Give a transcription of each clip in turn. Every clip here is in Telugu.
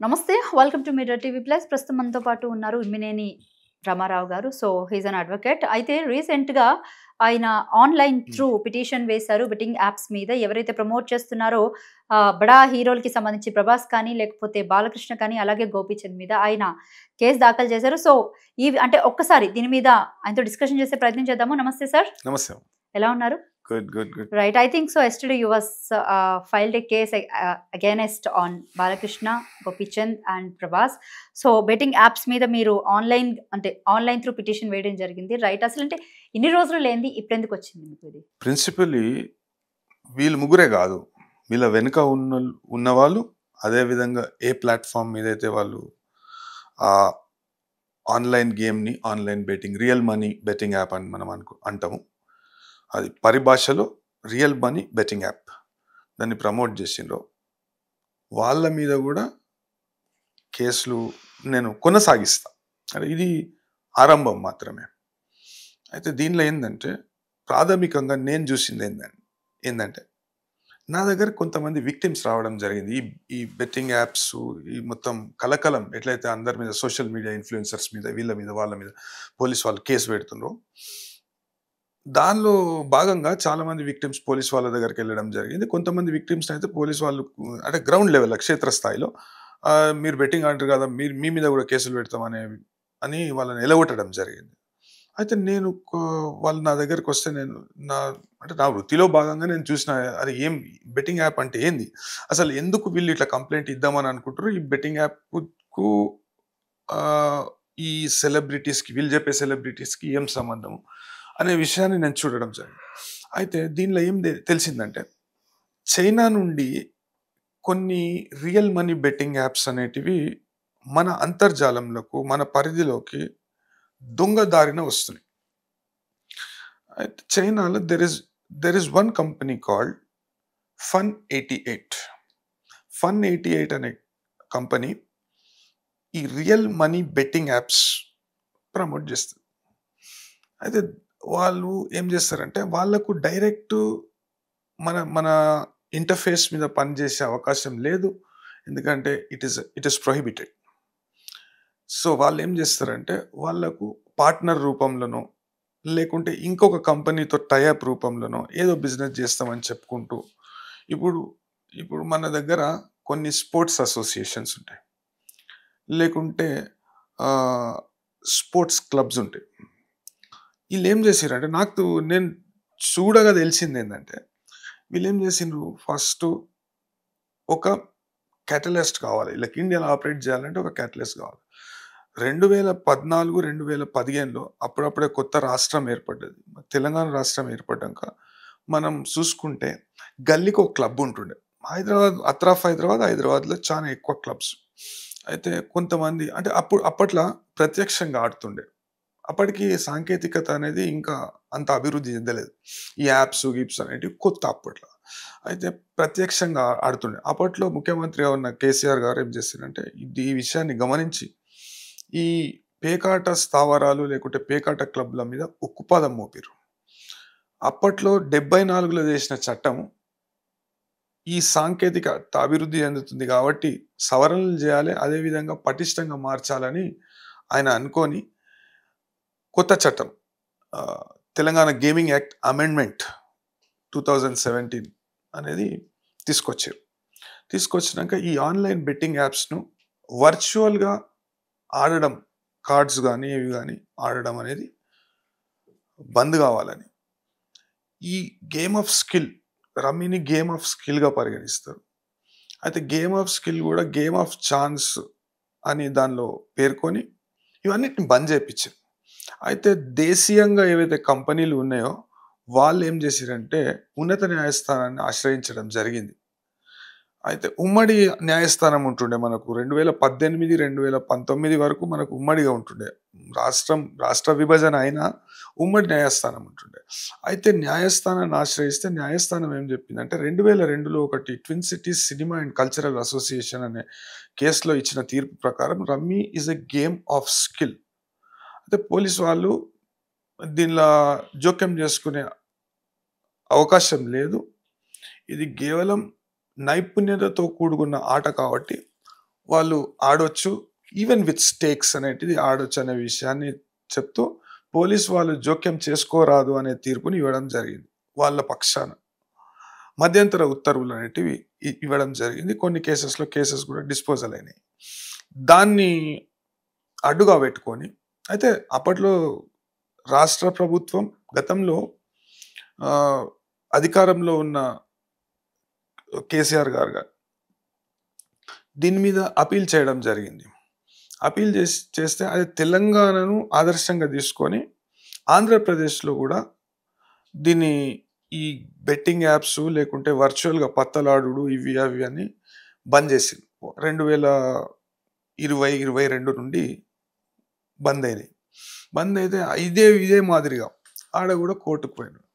నమస్తే. Welcome to media TV plus. ప్రస్తుతం మనతో పాటు ఉన్నారు ఇమ్మినేని రామారావు గారు. So, he is an advocate. అయితే రీసెంట్‌గా ఆయన ఆన్‌లైన్ హ్మ్. త్రూ పిటిషన్ వేశారు బెట్టింగ్ యాప్స్ మీద. ఎవరైతే ప్రమోట్ చేస్తున్నారో బడా హీరోలకి సంబంధించి 'ప్రభాస్' కానీ, లేకపోతే 'బాలకృష్ణ' కానీ, అలాగే 'గోపీచంద్' మీద ఆయన కేస్ దాఖలు చేశారు. సో, అంటే ఒక్కసారి దీని మీద ఆయనతో డిస్కషన్ చేసే ప్రయత్నం చేద్దాము. నమస్తే సార్. నమస్తే. ఎలా ఉన్నారు? Good. Right. I think so. Yesterday you was filed a case against on Balakrishna, Gopichand and Prabhas. So betting apps మీద మీరు ఆన్లైన్ త్రూ పిటిషన్ వేయడం జరిగింది. రైట్. అసలంటే ఇన్ని రోజులు లేనిది ఇప్పుడెందుకు వచ్చింది మీకు ఇది? ప్రిన్సిపల్లీ వీళ్ళు ముగ్గురే గాదు. వీళ్ళ వెనుక ఉన్నవాళ్ళు అదే విధంగా ఏ ప్లాట్‌ఫార్మ్ మీదైతే వాళ్ళు ఆహ్, ఆన్‌లైన్ గేమ్‌ని, online betting, real money betting app అని మనం అంటాము. అది పరిభాషలో రియల్ మనీ బెట్టింగ్ యాప్. దాన్ని ప్రమోట్ జేసిండ్రో వాళ్ళ మీద గూడా కేసులు నేను కొనసాగిస్తా. అంటే ఇది ఆరంభం మాత్రమే. అయితే దీనిలో ఏందంటే ప్రాథమికంగా నేను జూసింది ఏందంటే నా దగ్గర కొంతమంది విక్టిమ్స్ రావడం జరిగింది. ఈ ఈ బెట్టింగ్ యాప్స్, ఈ మొత్తం కలకలం ఎట్లయితే అందరి మీద సోషల్ మీడియా ఇన్‌ఫ్లుయెన్సర్స్ మీద, వీళ్ళ మీద, వాళ్ళ మీద పోలీస్ వాళ్ళు కేస్ పెడుతుండ్రో, దానిలో భాగంగా చాలామంది విక్టిమ్స్ పోలీస్ వాళ్ళ దగ్గరికెళ్ళడం జరిగింది. కొంతమంది విక్టిమ్స్‌ని అయితే పోలీస్ వాళ్ళు అంటే గ్రౌండ్ లెవెల్‌లో క్షేత్రస్థాయిలో మీరు బెట్టింగ్ ఆడరు కదా! మీ మీద కూడా కేసులు పెడతాం అని వాళ్ళని ఎలగొట్టడం జరిగింది. అయితే నేను వాళ్ళు నా దగ్గరికొస్తే నా నా వృత్తిలో భాగంగా నేను చూసిన అది ఏం బెట్టింగ్ యాప్ అంటే ఏంది? అసలు ఎందుకు వీళ్ళు ఇట్లా కంప్లెయింట్ ఇద్దామని అనుకుంటారు? ఈ బెట్టింగ్ యాప్‌కు ఆహ్, ఈ సెలబ్రిటీస్‌కి వీళ్ళు చెప్పే సెలబ్రిటీస్‌కి ఏం సంబంధం? అనే విషయాన్ని నేను చూడడం జరిగింది. అయితే దీనిలో ఏం తెలిసిందంటే చైనా నుండి కొన్ని రియల్ మనీ బెట్టింగ్ యాప్స్ అనేటివి మన అంతర్జాలంలోకి, మన పరిధిలోకి దొంగ దారిన వస్తున్నాయి. అయితే చైనాలో there is one company called ఫన్88. ఫన్88 అనే కంపెనీ ఈ real money betting apps promote చేస్తుంది. అయితే వాళ్ళు ఏం చేస్తారంటే వాళ్ళకు డైరెక్ట్ మన మన ఇంటర్ఫేస్ మీద పనిచేసే అవకాశం లేదు. ఎందుకంటే ఇట్ ఈస్ ప్రొహిబిటెడ్. సో వాళ్ళు ఏం చేస్తారంటే వాళ్ళకు పార్ట్నర్ రూపంలోనో లేకుంటే ఇంకొక కంపెనీతో టైఅప్ రూపంలోనో ఏదో బిజినెస్ చేస్తామని చెప్పుకుంటూ ఇప్పుడు ఇప్పుడు మన దగ్గర కొన్ని స్పోర్ట్స్ అసోసియేషన్స్ ఉంటాయి. లేకుంటే స్పోర్ట్స్ క్లబ్స్ ఉంటాయి. వీళ్ళేం చేసిర్రంటే నేను చూడగా తెలిసిందేందంటే వీళ్ళేం చేసిండ్రు ఫస్టు ఒక క్యాటలిస్ట్ కావాలి. ఈళ్ళకి ఇండియాలో ఆపరేట్ చేయాలంటే ఒక క్యాటలిస్ట్ కావాలి. 2014, 2015లో అప్పుడప్పుడే కొత్త రాష్ట్రం ఏర్పడ్డది. తెలంగాణ రాష్ట్రం ఏర్పడ్డాక మనం చూసుకుంటే గల్లీకి ఒక క్లబ్ ఉంటుండే. హైదరాబాద్‌లో చానా ఎక్కువ క్లబ్స్. అయితే కొంతమంది అంటే అప్పట్లో ప్రత్యక్షంగా ఆడుతుండే. అప్పటికి సాంకేతికత అనేది ఇంకా అంత అభివృద్ధి చెందలేదు. ఈ యాప్స్, గిప్స్ అనేటివి కొత్త అప్పట్లో. అయితే ప్రత్యక్షంగా ఆడుతుండే. అప్పట్లో ముఖ్యమంత్రిగా ఉన్న కేసీఆర్ గారు ఏం చేసిండ్రంటే ఈ విషయాన్ని గమనించి ఈ పేకాట స్థావరాలు లేకుంటే పేకాట క్లబ్‌ల మీద ఉక్కుపాదం మోపిర్రు. అప్పట్లో 74లో చేసిన చట్టం ఈ సాంకేతికత అభివృద్ధి చెందుతుంది కాబట్టి సవరణలు చేయాలి. అదేవిధంగా పటిష్టంగా మార్చాలని ఆయన అనుకోని కొత్త చట్టం ఆహ్, తెలంగాణ గేమింగ్ యాక్ట్ అమెండ్మెంట్ 2017 అనేది తీసుకొచ్చారు. తీసుకొచ్చినాక ఈ ఆన్‌లైన్ బెట్టింగ్ యాప్స్‌ను వర్చువల్‌గా ఆడడం, కార్డ్స్ గాని, ఇవి గాని ఆడడం అనేది బంద్ గావాలని. ఈ గేమ్ ఆఫ్ స్కిల్ రమ్మీని గేమ్ ఆఫ్ స్కిల్‌గా పరిగణిస్తారు. అయితే గేమ్ ఆఫ్ స్కిల్ గూడా గేమ్ ఆఫ్ ఛాన్స్ అని దానిలో పేర్కొని ఇవన్నిటిని బంద్ జేపిచ్చారు. అయితే దేశీయంగా ఏవైతే కంపెనీలు ఉన్నాయో వాళ్ళేం జేసిర్రంటే ఉన్నత న్యాయస్థానాన్ని ఆశ్రయించడం జరిగింది. అయితే ఉమ్మడి న్యాయస్థానం ఉంటుండే మనకు 2018, 2019 వరకు మనకు ఉమ్మడిగా ఉంటుండే. రాష్ట్ర విభజన అయినా ఉమ్మడి న్యాయస్థానం ఉంటుండే. అయితే న్యాయస్థానాన్ని ఆశ్రయిస్తే న్యాయస్థానం ఏం చెప్పిందంటే 2002లో ఒకటి twin cities cinema and cultural association అనే కేసులో ఇచ్చిన తీర్పు ప్రకారం rummy is a game of skill. అయితే పోలీసు వాళ్ళు దీనిలో జోక్యం చేసుకునే అవకాశం లేదు. ఇది కేవలం నైపుణ్యతతో కూడుకున్న ఆట కాబట్టి వాళ్ళు ఆడొచ్చు, ఈవెన్ విత్ స్టేక్స్ అనేటిది ఆడొచ్చు అనే విషయాన్ని చెప్తూ పోలీస్ వాళ్ళు జోక్యం చేసుకోరాదు అనే తీర్పుని ఇవ్వడం జరిగింది వాళ్ళ పక్షాన. మధ్యంతర ఉత్తర్వులు అనేటివి ఇవ్వడం జరిగింది. కొన్ని కేసెస్ కూడా డిస్పోజల్ అయినాయి. దాన్ని అడ్డుగా పెట్టుకొని అయితే అప్పట్లో రాష్ట్ర ప్రభుత్వం గతంలో అధికారంలో ఉన్న కేసీఆర్ గారు దీని మీద అపీల్ చేయడం జరిగింది. అపీల్ చేస్తే అది తెలంగాణను ఆదర్శంగా తీసుకొని ఆంధ్రప్రదేశ్లో కూడా దీన్ని ఈ బెట్టింగ్ యాప్స్ లేకుంటే వర్చువల్గా పత్తలాడు ఇవి అవి అని బంద్ చేసింది. 2022 నుండి బంద్ అయినాయి. బంద్ అయితే ఇదే మాదిరిగా ఆడ కూడా కోర్టుకు పోయినారు.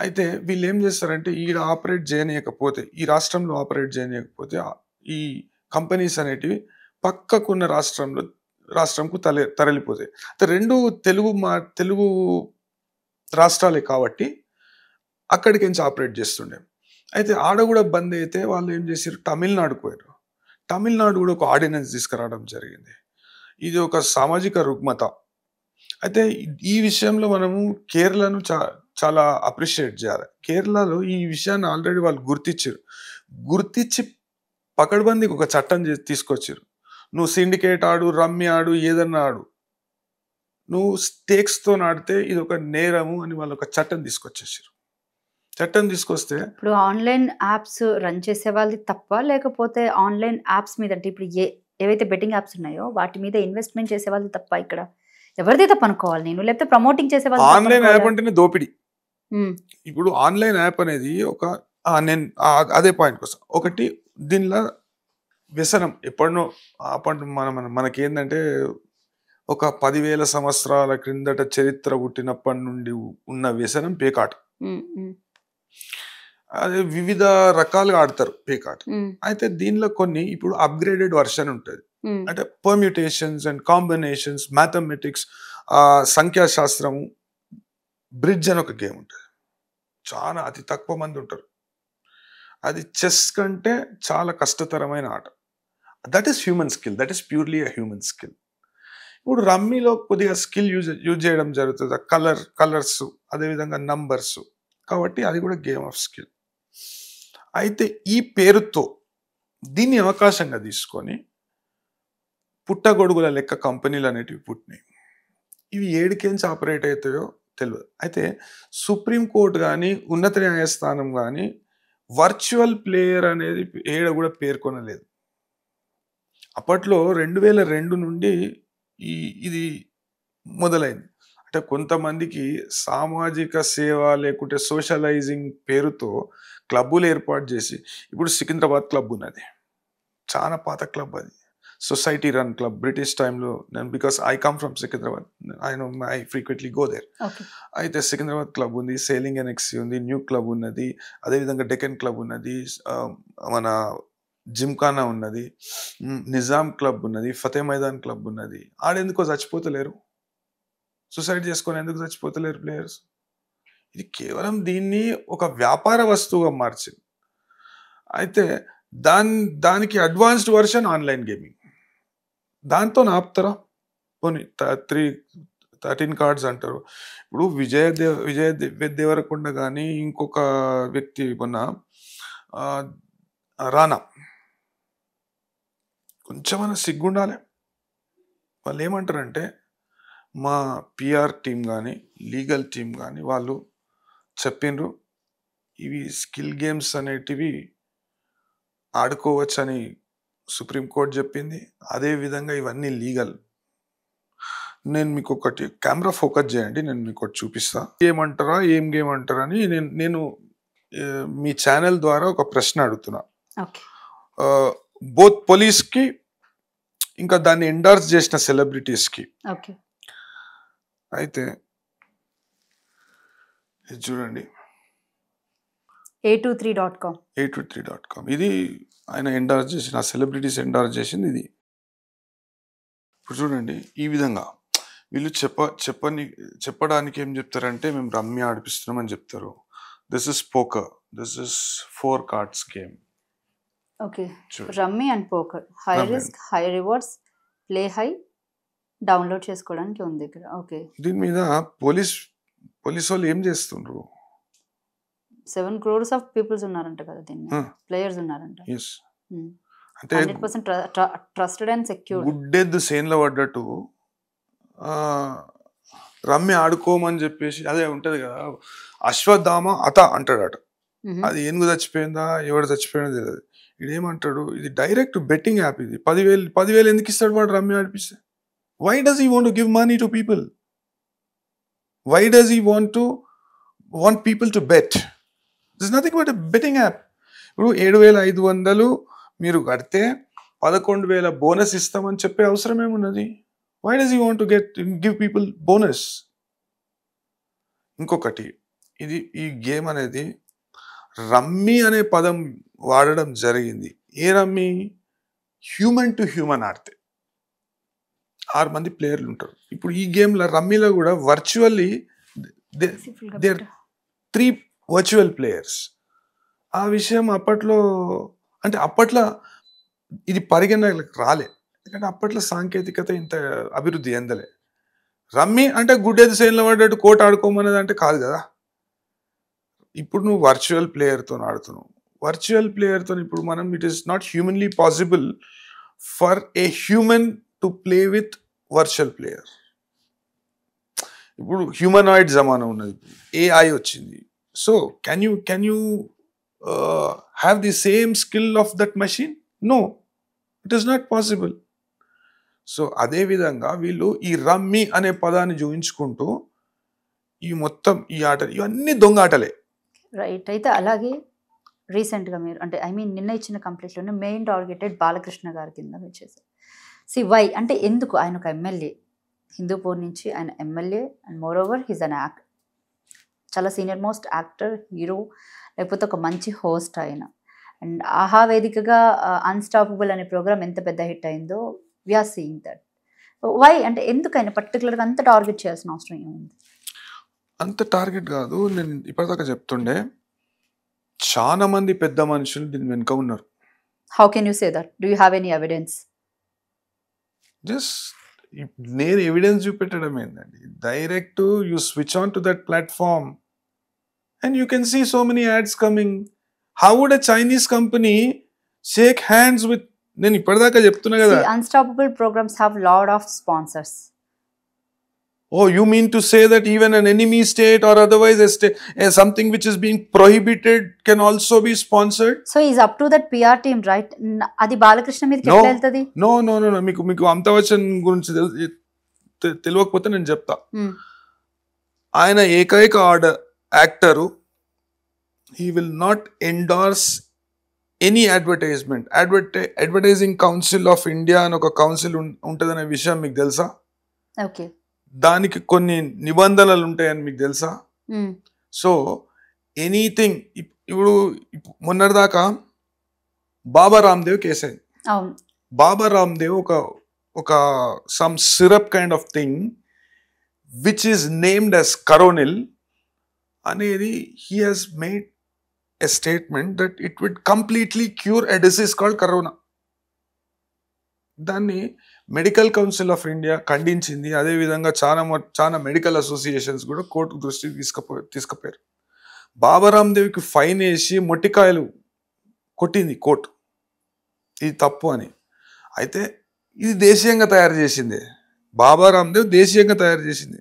అయితే వీళ్ళు ఏం చేస్తారంటే ఈడ ఆపరేట్ చేయనీయకపోతే, ఈ రాష్ట్రంలో ఆపరేట్ చేయనీయకపోతే ఈ కంపెనీస్ అనేటివి పక్కకున్న రాష్ట్రంకు తరలిపోతాయి. అయితే రెండు తెలుగు రాష్ట్రాలే కాబట్టి అక్కడికి నుంచి ఆపరేట్ చేస్తుండే. అయితే ఆడ కూడా బంద్ అయితే వాళ్ళు ఏం చేశారు, తమిళనాడుకు పోయారు. తమిళనాడు కూడా ఒక ఆర్డినెన్స్ తీసుకురావడం జరిగింది. ఇది ఒక సామాజిక రుగ్మత. అయితే ఈ విషయంలో మనము కేరళను చాలా అప్రిషియేట్ చేయాలి. కేరళలో ఈ విషయాన్ని ఆల్రెడీ వాళ్ళు గుర్తించి పకడ్బందీకి ఒక చట్టం తీసుకొచ్చారు. నువ్వు సిండికేట్ ఆడు, రమ్మి ఆడు, ఏదన్నా ఆడు, నువ్వు స్టేక్స్తో ఆడితే ఇది ఒక నేరము అని వాళ్ళు ఒక చట్టం తీసుకొచ్చేసారు. చట్టం తీసుకొస్తే ఇప్పుడు ఆన్లైన్ యాప్స్ రన్ చేసే వాళ్ళది తప్ప, లేకపోతే ఆన్లైన్ యాప్స్ మీద అంటే ఇప్పుడు ఏవైతే బెట్టింగ్ యాప్స్ ఉన్నాయో వాటి మీద ఇన్వెస్ట్మెంట్ చేసే వాళ్ళది తప్ప, ఇక్కడ ఎవరిది తప్ప అనుకోవాలి నేను, లేకపోతే ప్రమోటింగ్ చేసే వాళ్ళు? ఆన్లైన్ యాప్ అంటేనే దోపిడీ. ఇప్పుడు ఆన్లైన్ యాప్ అనేది నేను అదే పాయింట్ కోసం ఒకటి, దీనిలో వ్యసనం ఎప్పటినో మనకేందంటే ఒక 10,000 సంవత్సరాల క్రిందట చరిత్ర పుట్టినప్పటి నుండి ఉన్న వ్యసనం పేకాట. అదే వివిధ రకాలుగా ఆడతారు పేకాట. అయితే దీనిలో కొన్ని ఇప్పుడు అప్గ్రేడెడ్ వర్షన్ ఉంటుంది. అంటే permutations and combinations, mathematics, సంఖ్యాశాస్త్రము, bridge అని ఒక గేమ్ ఉంటుంది. చాలా అతి తక్కువ మంది ఉంటారు. అది చెస్ కంటే చాలా కష్టతరమైన ఆట. That is human skill, that is purely a human skill. ఇప్పుడు రమ్మీలో కొద్దిగా స్కిల్ యూజ్ చేయడం జరుగుతుంది. కలర్స్, అదేవిధంగా నంబర్స్, కాబట్టి అది కూడా గేమ్ ఆఫ్ స్కిల్. అయితే ఈ పేరుతో దీన్ని అవకాశంగా తీసుకొని పుట్టగొడుగుల లెక్క కంపెనీలు అనేటివి పుట్టినాయి. ఇవి ఏడికేంచి ఆపరేట్ అవుతాయో తెలియదు. అయితే సుప్రీంకోర్టు కానీ ఉన్నత న్యాయస్థానం కానీ వర్చువల్ ప్లేయర్ అనేది ఏడ కూడా పేర్కొనలేదు. అప్పట్లో 2002 నుండి ఇది మొదలైంది. అంటే కొంతమందికి సామాజిక సేవ లేకుంటే సోషలైజింగ్ పేరుతో క్లబ్బులు ఏర్పాటు చేసి, ఇప్పుడు సికింద్రాబాద్ క్లబ్ ఉన్నది, చాలా పాత క్లబ్ అది, సొసైటీ రన్ క్లబ్. బ్రిటిష్ టైంలో నేను, because I come from Secunderabad, I frequently go there. అయితే సికింద్రాబాద్ క్లబ్ ఉంది, సేలింగ్ ఎన్ఎక్సీ ఉంది, న్యూ క్లబ్ ఉన్నది, అదేవిధంగా డెక్కన్ క్లబ్ ఉన్నది, మన జిమ్ఖానా ఉన్నది, నిజాం క్లబ్ ఉన్నది, ఫతే మైదాన్ క్లబ్ ఉన్నది. ఆడెందుకో చచ్చిపోతలేరు, సూసైడ్ చేసుకొని ఎందుకు చచ్చిపోతలేరు ప్లేయర్స్? ఇది కేవలం దీన్ని ఒక వ్యాపార వస్తువుగా మార్చింది. అయితే దానికి అడ్వాన్స్డ్ వర్షన్ ఆన్లైన్ గేమింగ్. దాంతో ఆపుతారా? పోనీ 13 కార్డ్స్ అంటారు. ఇప్పుడు విజయ్ దేవరకొండ కానీ ఇంకొక వ్యక్తి మొన్న రానా, కొంచెమైనా సిగ్గుండాలి. వాళ్ళు ఏమంటారంటే, మా పిఆర్ టీం కానీ లీగల్ టీం కానీ వాళ్ళు చెప్పిండ్రు, ఇవి స్కిల్ గేమ్స్ అనేటివి ఆడుకోవచ్చని సుప్రీంకోర్టు చెప్పింది, అదేవిధంగా ఇవన్నీ లీగల్. నేను మీకు ఒకటి కెమెరా ఫోకస్ చేయండి, నేను మీకు ఒకటి చూపిస్తా. ఏమంటారా, ఏం గేమ్ అంటారా అని నేను మీ ఛానల్ ద్వారా ఒక ప్రశ్న అడుగుతున్నా. బోత్ పోలీస్కి ఇంకా దాన్ని ఎండార్స్ చేసిన సెలబ్రిటీస్కి. అయితే ఇది చూడండి, a23.com. ఇది ఆయన ఎండార్స్ చేసిన, సెలబ్రిటీస్ ఎండార్స్ చేసింది ఇది. ఇప్పుడు చూడండి, ఈ విధంగా వీళ్ళు చెప్పడానికి ఏం చెప్తారంటే, మేము రమ్య ఆడిపిస్తున్నాం అని చెప్తారు. This is poker, this is 4 cards game. Okay. చూడు rummy and poker high rummy risk high rewards play high download చేసుకోవడానికి ఉంది ఇక్కడ. ఓకే. దీని మీద పోలీస్ వాళ్ళు ఏం చేస్తుండ్రు 7 crores ఆఫ్ పీపుల్స్ ఉన్నారంట కదా దీని మీద. ప్లేయర్స్ ఉన్నారంట. ఎస్ అంటే 100% ట్రస్టెడ్ అండ్ సెక్యూర్డ్. గుడ్డెద్దు సేన్లో పడ్డట్టు ఆ, రమ్మి ఆడుకోమని చెప్పేసి అదే ఉంటది కదా అశ్వత్థామ అత అంటాడట. అది ఏనుగు చచ్చిపోయిందా ఎవరు చచ్చిపోయిందో తెలియదు. ఇదేమంటాడు ఇది డైరెక్ట్ బెట్టింగ్ యాప్ ఇది 10,000 ఎందుకు ఇస్తాడు వాడు రమ్మి ఆడిపిస్తే. Why does he want to give money to people? Why does he want people to bet? This nothing but betting app. ఇప్పుడు 7,500 మీరు కడితే 11,000 బోనస్ ఇస్తామని చెప్పే అవసరం ఏమున్నది? Why does he want to give people bonus? ఇంకొకటి ఈ గేమ్ అనేది రమ్మీ అనే పదం వాడడం జరిగింది. ఏ రమ్మీ? హ్యూమన్ టు హ్యూమన్ ఆడితే 6 మంది ప్లేయర్లు ఉంటారు. ఇప్పుడు ఈ గేమ్లో రమ్మీలో కూడా virtually they are 3 virtual players. ఆ విషయం అప్పట్లో ఇది పరిగణనలోకి రాలే, ఎందుకంటే అప్పట్లో సాంకేతికత ఇంత అభివృద్ధి చెందలే. రమ్మీ అంటే గుడ్డెది సేన్లో పడ్డట్టు కోట ఆడుకోమనేది అంటే కాదు కదా. ఇప్పుడు నువ్వు వర్చువల్ ప్లేయర్తో ఆడుతున్నావు. వర్చువల్ ప్లేయర్తో ఇప్పుడు మనం it is not humanly possible for a human to play with virtual player. ఇప్పుడు హ్యూమనాయిడ్ జమానా ఉన్నది, ఏఐ వచ్చింది. So can you have the same skill of that machine? No, it is not possible. So అదేవిధంగా వీళ్ళు ఈ రమ్మీ అనే పదాన్ని చూపించుకుంటూ ఈ మొత్తం ఈ ఆటలు ఇవన్నీ దొంగ ఆటలే. రైట్. అయితే అలాగే రీసెంట్గా మీరు అంటే నిన్న ఇచ్చిన కంప్లీట్లోనే మెయిన్ టార్గెటెడ్ బాలకృష్ణ గారి కింద మీరు చేశారు. వై అంటే ఎందుకు? ఆయన ఒక ఎమ్మెల్యే, హిందూపూర్ నుంచి ఆయన MLA, and more over he's an actor, చాలా సీనియర్ మోస్ట్ యాక్టర్, హీరో, లేకపోతే ఒక మంచి హోస్ట్ ఆయన. అండ్ ఆహా వేదికగా అన్స్టాపబుల్ అనే ప్రోగ్రామ్ ఎంత పెద్ద హిట్ అయిందో వీఆర్ సీయింగ్ దట్. వై అంటే ఎందుకు ఆయన పర్టికులర్గా అంత టార్గెట్ చేయాల్సిన అవసరం ఏముంది? అంత టార్గెట్ కాదు, నేను ఇప్పటిదాకా చెప్తుండే చాలా మంది పెద్ద మనుషులు దీని వెనుక ఉన్నారు. How can you say that? Do you have any evidence? Just నేను ఎవిడెన్స్ చూపెట్టడం ఏంటండి, direct you switch on to that platform and you can see so many ads coming. How would a Chinese company shake hands with, నేను ఇప్పటిదాకా చెప్తున్నా కదా. Unstoppable programs have lot of sponsors. Oh, you mean to say that even an enemy state or otherwise something which is being prohibited can also be sponsored? So is up to that PR team, right? అది బాలకృష్ణ మీదకి ఎట్లా వెళ్తది? No. మీకు అమితాబచ్చన్ గురించి తెలియకపోతే నేను చెప్తా. ఆయన ఏకైక actor, he will not endorse any advertisement. Advertising council of India అని ఒక కౌన్సిల్ ఉంటుందనే విషయం మీకు తెలుసా? ఓకే. దానికి కొన్ని నిబంధనలు ఉంటాయని మీకు తెలుసా? సో ఎనీథింగ్, ఇప్పుడు మొన్నటిదాకా బాబా రామ్దేవ్ కేసు అయింది. బాబా రామ్దేవ్ ఒక some syrup kind of thing which is named as Coronil అనేది, he has made a statement that it would completely cure a disease called corona. దాన్ని మెడికల్ కౌన్సిల్ ఆఫ్ ఇండియా ఖండించింది. అదేవిధంగా చాలా మెడికల్ అసోసియేషన్స్ కూడా కోర్టు దృష్టికి తీసుకుపోయారు. బాబా రామ్దేవ్కి ఫైన్ వేసి మొట్టికాయలు కొట్టింది కోర్టు, ఇది తప్పు అని. అయితే ఇది దేశీయంగా తయారు చేసింది, బాబా రామ్దేవ్ దేశీయంగా తయారు చేసింది.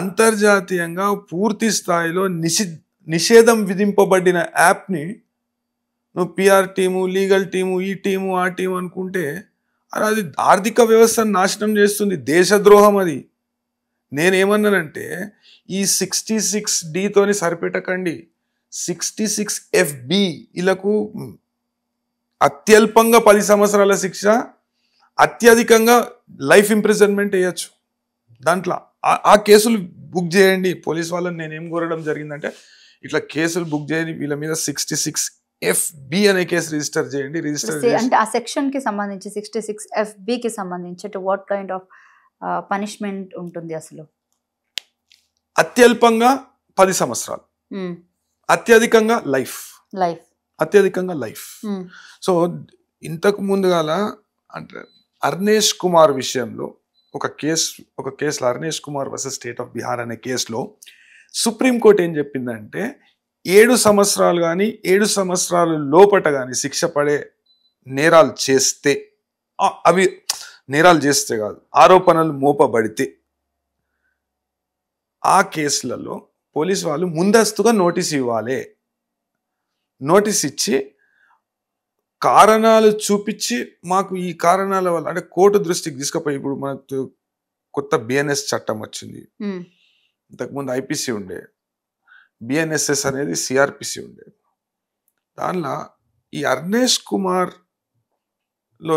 అంతర్జాతీయంగా పూర్తి స్థాయిలో నిషేధం విధింపబడిన యాప్ని నువ్వు పిఆర్ టీము, లీగల్ టీము, ఈ టీము, ఆ టీము అనుకుంటే అది ఆర్థిక వ్యవస్థను నాశనం చేస్తుంది, దేశద్రోహం అది. నేనేమన్నానంటే ఈ 66D సరిపెట్టకండి, 66FB ఇలకు అత్యల్పంగా 10 సంవత్సరాల శిక్ష, అత్యధికంగా లైఫ్ ఇంప్రిజన్మెంట్ వేయచ్చు. దాంట్లో ఆ కేసులు బుక్ చేయండి. పోలీస్ వాళ్ళని నేనేం కోరడం జరిగిందంటే, ఇట్లా కేసులు బుక్ చేయండి, వీళ్ళ మీద 66FB అనే కేసు రిజిస్టర్ చేయండి. అంటే ఆ సెక్షన్ కి సంబంధించి 66FB కి సంబంధించి వాట్ కైండ్ ఆఫ్ పనిష్మెంట్ ఉంటుంది అసలు? అత్యల్పంగా 10 సంవత్సరాలు, అత్యధికంగా లైఫ్. అత్యధికంగా లైఫ్. సో ఇంతకు ముందుగాల అంటే అర్నేష్ కుమార్ విషయంలో ఒక కేసులో Arnesh Kumar versus state of Bihar అనే కేసులో సుప్రీంకోర్టు ఏం చెప్పిందంటే 7 సంవత్సరాలు కానీ 7 సంవత్సరాలు లోపట కానీ శిక్ష పడే నేరాలు చేస్తే, అవి నేరాలు చేస్తే కాదు, ఆరోపణలు మోపబడితే ఆ కేసులలో పోలీస్ వాళ్ళు ముందస్తుగా నోటీస్ ఇవ్వాలి. నోటీస్ ఇచ్చి కారణాలు చూపించి మాకు ఈ కారణాల వల్ల అంటే కోర్టు దృష్టికి తీసుకుపోయి, ఇప్పుడు మనకు కొత్త బిఎన్ఎస్ చట్టం వచ్చింది, ఇంతకుముందు ఐపీసీ ఉండే, బిఎన్ఎస్ఎస్ అనేది సిఆర్పిసి ఉండే. దానిలో ఈ అర్నేష్ కుమార్ లో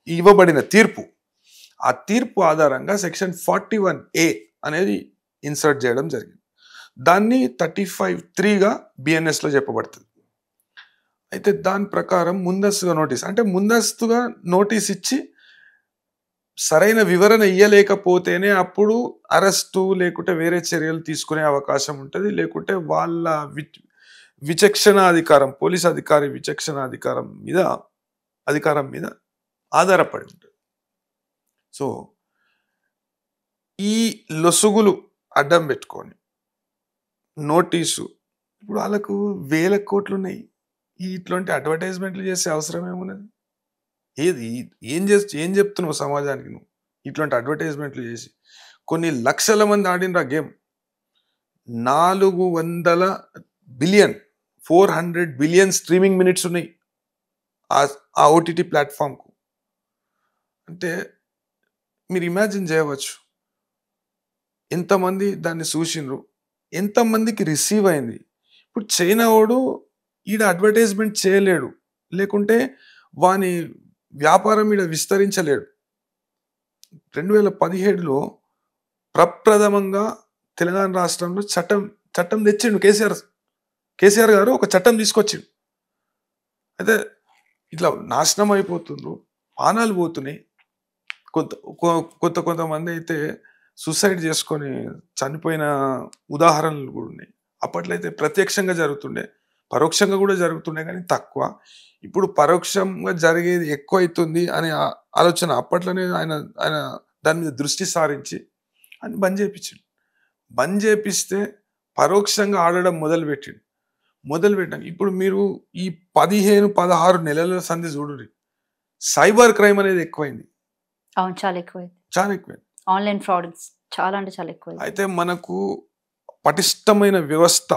ఇవ్వబడిన తీర్పు, ఆ తీర్పు ఆధారంగా సెక్షన్ 41A అనేది ఇన్సర్ట్ చేయడం జరిగింది. దాన్ని 35(3)గా బిఎన్ఎస్ లో చెప్పబడుతుంది. అయితే దాని ప్రకారం ముందస్తుగా నోటీస్ ఇచ్చి సరైన వివరణ ఇయ్యలేకపోతేనే అప్పుడు అరెస్టు లేకుంటే వేరే చర్యలు తీసుకునే అవకాశం ఉంటుంది. లేకుంటే వాళ్ళ విచక్షణాధికారం, పోలీస్ అధికారి విచక్షణాధికారం మీద ఆధారపడి ఉంటుంది. సో ఈ లొసుగులు అడ్డం పెట్టుకొని నోటీసు, ఇప్పుడు వాళ్ళకు 1000 కోట్లు ఉన్నాయి, ఇట్లాంటి అడ్వర్టైజ్మెంట్లు చేసే అవసరం ఏమున్నది? ఏం చెప్తున్నావు సమాజానికి నువ్వు? ఇట్లాంటి అడ్వర్టైజ్మెంట్లు చేసి కొన్ని లక్షల మంది ఆడినరా గేమ్. 400 బిలియన్ స్ట్రీమింగ్ మినిట్స్ ఉన్నాయి ఆ ఓటీటీ ప్లాట్ఫామ్కు. అంటే మీరు ఇమాజిన్ చేయవచ్చు ఎంతమంది దాన్ని చూసిండ్రు, ఎంతమందికి రిసీవ్ అయింది. ఇప్పుడు చైనా వాడు ఈడ అడ్వర్టైజ్మెంట్ చేయలేడు, లేకుంటే వాని వ్యాపారం ఈడ విస్తరించలేడు. 2017లో ప్రప్రథమంగా తెలంగాణ రాష్ట్రంలో చట్టం తెచ్చిండు కేసీఆర్ గారు, ఒక చట్టం తీసుకొచ్చిండు. అయితే ఇట్లా నాశనం అయిపోతుండ్రు, పానాలు పోతున్నాయి. కొంతమంది అయితే సూసైడ్ చేసుకొని చనిపోయిన ఉదాహరణలు కూడా ఉన్నాయి. అప్పట్లో అయితే ప్రత్యక్షంగా జరుగుతుండే, పరోక్షంగా కూడా జరుగుతుండే, కానీ తక్కువ. ఇప్పుడు పరోక్షంగా జరిగేది ఎక్కువ అవుతుంది అనే ఆలోచన అప్పట్లోనే ఆయన దాని మీద దృష్టి సారించి అని బంద్ చేపిస్తే పరోక్షంగా ఆడడం మొదలుపెట్టాం. ఇప్పుడు మీరు ఈ 15-16 నెలల సంధి చూడండి, సైబర్ క్రైమ్ అనేది ఎక్కువైంది. అవును, చాలా ఎక్కువైంది. ఆన్లైన్ ఫ్రాడ్ చాలా అంటే చాలా ఎక్కువైంది. అయితే మనకు పటిష్టమైన వ్యవస్థ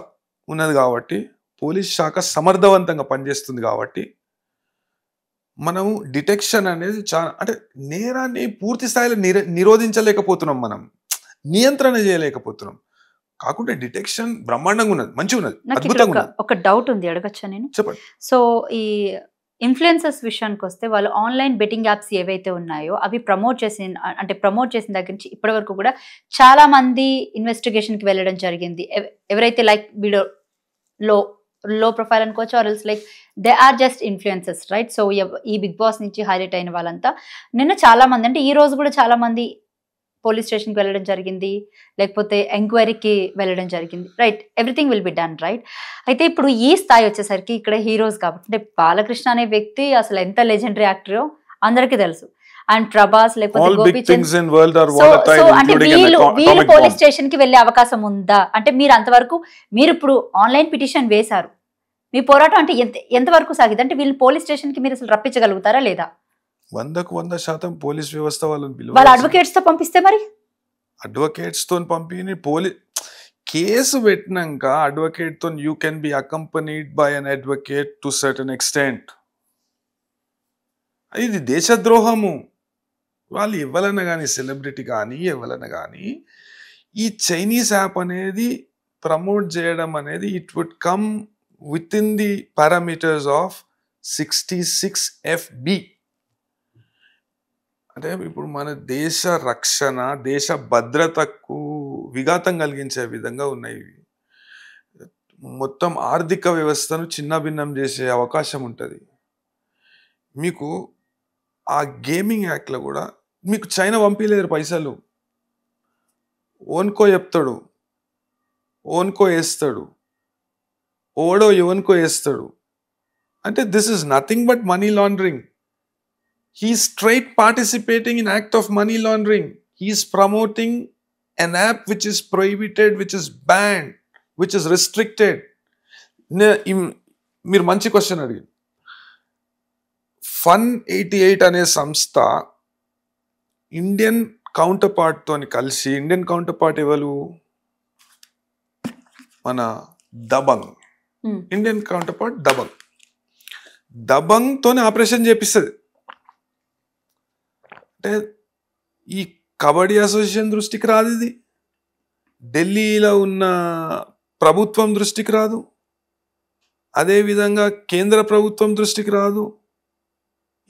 ఉన్నది కాబట్టి, పోలీస్ శాఖ సమర్థవంతంగా పనిచేస్తుంది కాబట్టి మనము డిటెక్షన్ అనేది చాలా, అంటే నేరాన్ని పూర్తి స్థాయిలో నిరోధించలేకపోతున్నాం, మనం నియంత్రణ చేయలేకపోతున్నాం. కాకుంటే డిటెక్షన్ బ్రహ్మాండంగా ఉన్నది, మంచిగా ఉన్నది, అద్భుతంగా ఉన్నది. ఒక డౌట్ ఉంది, అడగచ్చా నేను? చెప్పండి. సో ఈ ఇన్ఫ్లుయెన్సర్స్ విషయానికి వస్తే, వాళ్ళు ఆన్లైన్ బెట్టింగ్ యాప్స్ ఏవైతే ఉన్నాయో అవి ప్రమోట్ చేసిన దగ్గర నుంచి ఇప్పటి వరకు కూడా చాలా మంది ఇన్వెస్టిగేషన్కి వెళ్ళడం జరిగింది. ఎవరైతే లైక్ వీడియో లో ప్రొఫైల్ అనుకోవచ్చు, or else like they are just influencers, right? So ఈ బిగ్ బాస్ నుంచి హైలైట్ అయిన వాళ్ళంతా నిన్న చాలా మంది, అంటే ఈ రోజు కూడా చాలా మంది పోలీస్ స్టేషన్కి వెళ్ళడం జరిగింది, లేకపోతే ఎంక్వైరీకి వెళ్ళడం జరిగింది, right? Everything will be done, right? అయితే ఇప్పుడు ఈ స్థాయి వచ్చేసరికి ఇక్కడ హీరోస్ కాబట్టి, అంటే బాలకృష్ణ అనే వ్యక్తి అసలు ఎంత లెజెండరీ యాక్టరో అందరికీ తెలుసు, అండ్ ప్రభాస్ లేకపోతే గోపీచంద్. సో అంటే వీళ్ళు పోలీస్ స్టేషన్ కి వెళ్ళే అవకాశం ఉందా? అంటే మీరు అంతవరకు, మీరు ఇప్పుడు ఆన్లైన్ పిటిషన్ వేశారు, మీ పోరాటం అంటే ఎంతవరకు సాగింది? అంటే వీళ్ళు పోలీస్ స్టేషన్ కి మీరు అసలు రప్పించగలుగుతారా లేదా? 100% పోలీస్ వ్యవస్థ వాళ్ళ అడ్వకేట్స్ తో పంపిస్తే, మరి అడ్వకేట్స్ తో కేసు పెట్టినాక అడ్వకేట్ తో you can be accompanied by an advocate to certain extent. ఇది దేశద్రోహము. వాళ్ళు ఎవరైనా కానీ, సెలబ్రిటీ కానీ ఎవరైనా కానీ, ఈ చైనీస్ యాప్ అనేది ప్రమోట్ చేయడం అనేది it would come with in the parameters of 66 FB. అంటే ఇప్పుడు మన దేశ రక్షణ, దేశ భద్రతకు విఘాతం కలిగించే విధంగా ఉన్నాయి. మొత్తం ఆర్థిక వ్యవస్థను చిన్నభిన్నం చేసే అవకాశం ఉంటుంది. మీకు ఆ గేమింగ్ యాక్ట్లో కూడా మీకు చైనా పంపించలేరు పైసలు. ఓన్కో చెప్తాడు, ఓన్కో వేస్తాడు. ఓడో ఎవరికో వేస్తాడు అంటే this is nothing but money laundering. He straight participating in act of money laundering. He is promoting an app which is prohibited, which is banned, which is restricted. మీరు మంచి క్వశ్చన్ అడిగారు. Fun88 అనే సంస్థ ఇండియన్ కౌంటర్ పార్ట్ తోని కలిసి, ఇండియన్ కౌంటర్ పార్ట్ ఎవరు, మన Dabangg, Indian counter part Dabangg తోని ఆపరేషన్ చేపిస్తుంది. అంటే ఈ కబడ్డీ అసోసియేషన్ దృష్టికి రాదు, ఇది ఢిల్లీలో ఉన్న ప్రభుత్వం దృష్టికి రాదు, అదేవిధంగా కేంద్ర ప్రభుత్వం దృష్టికి రాదు.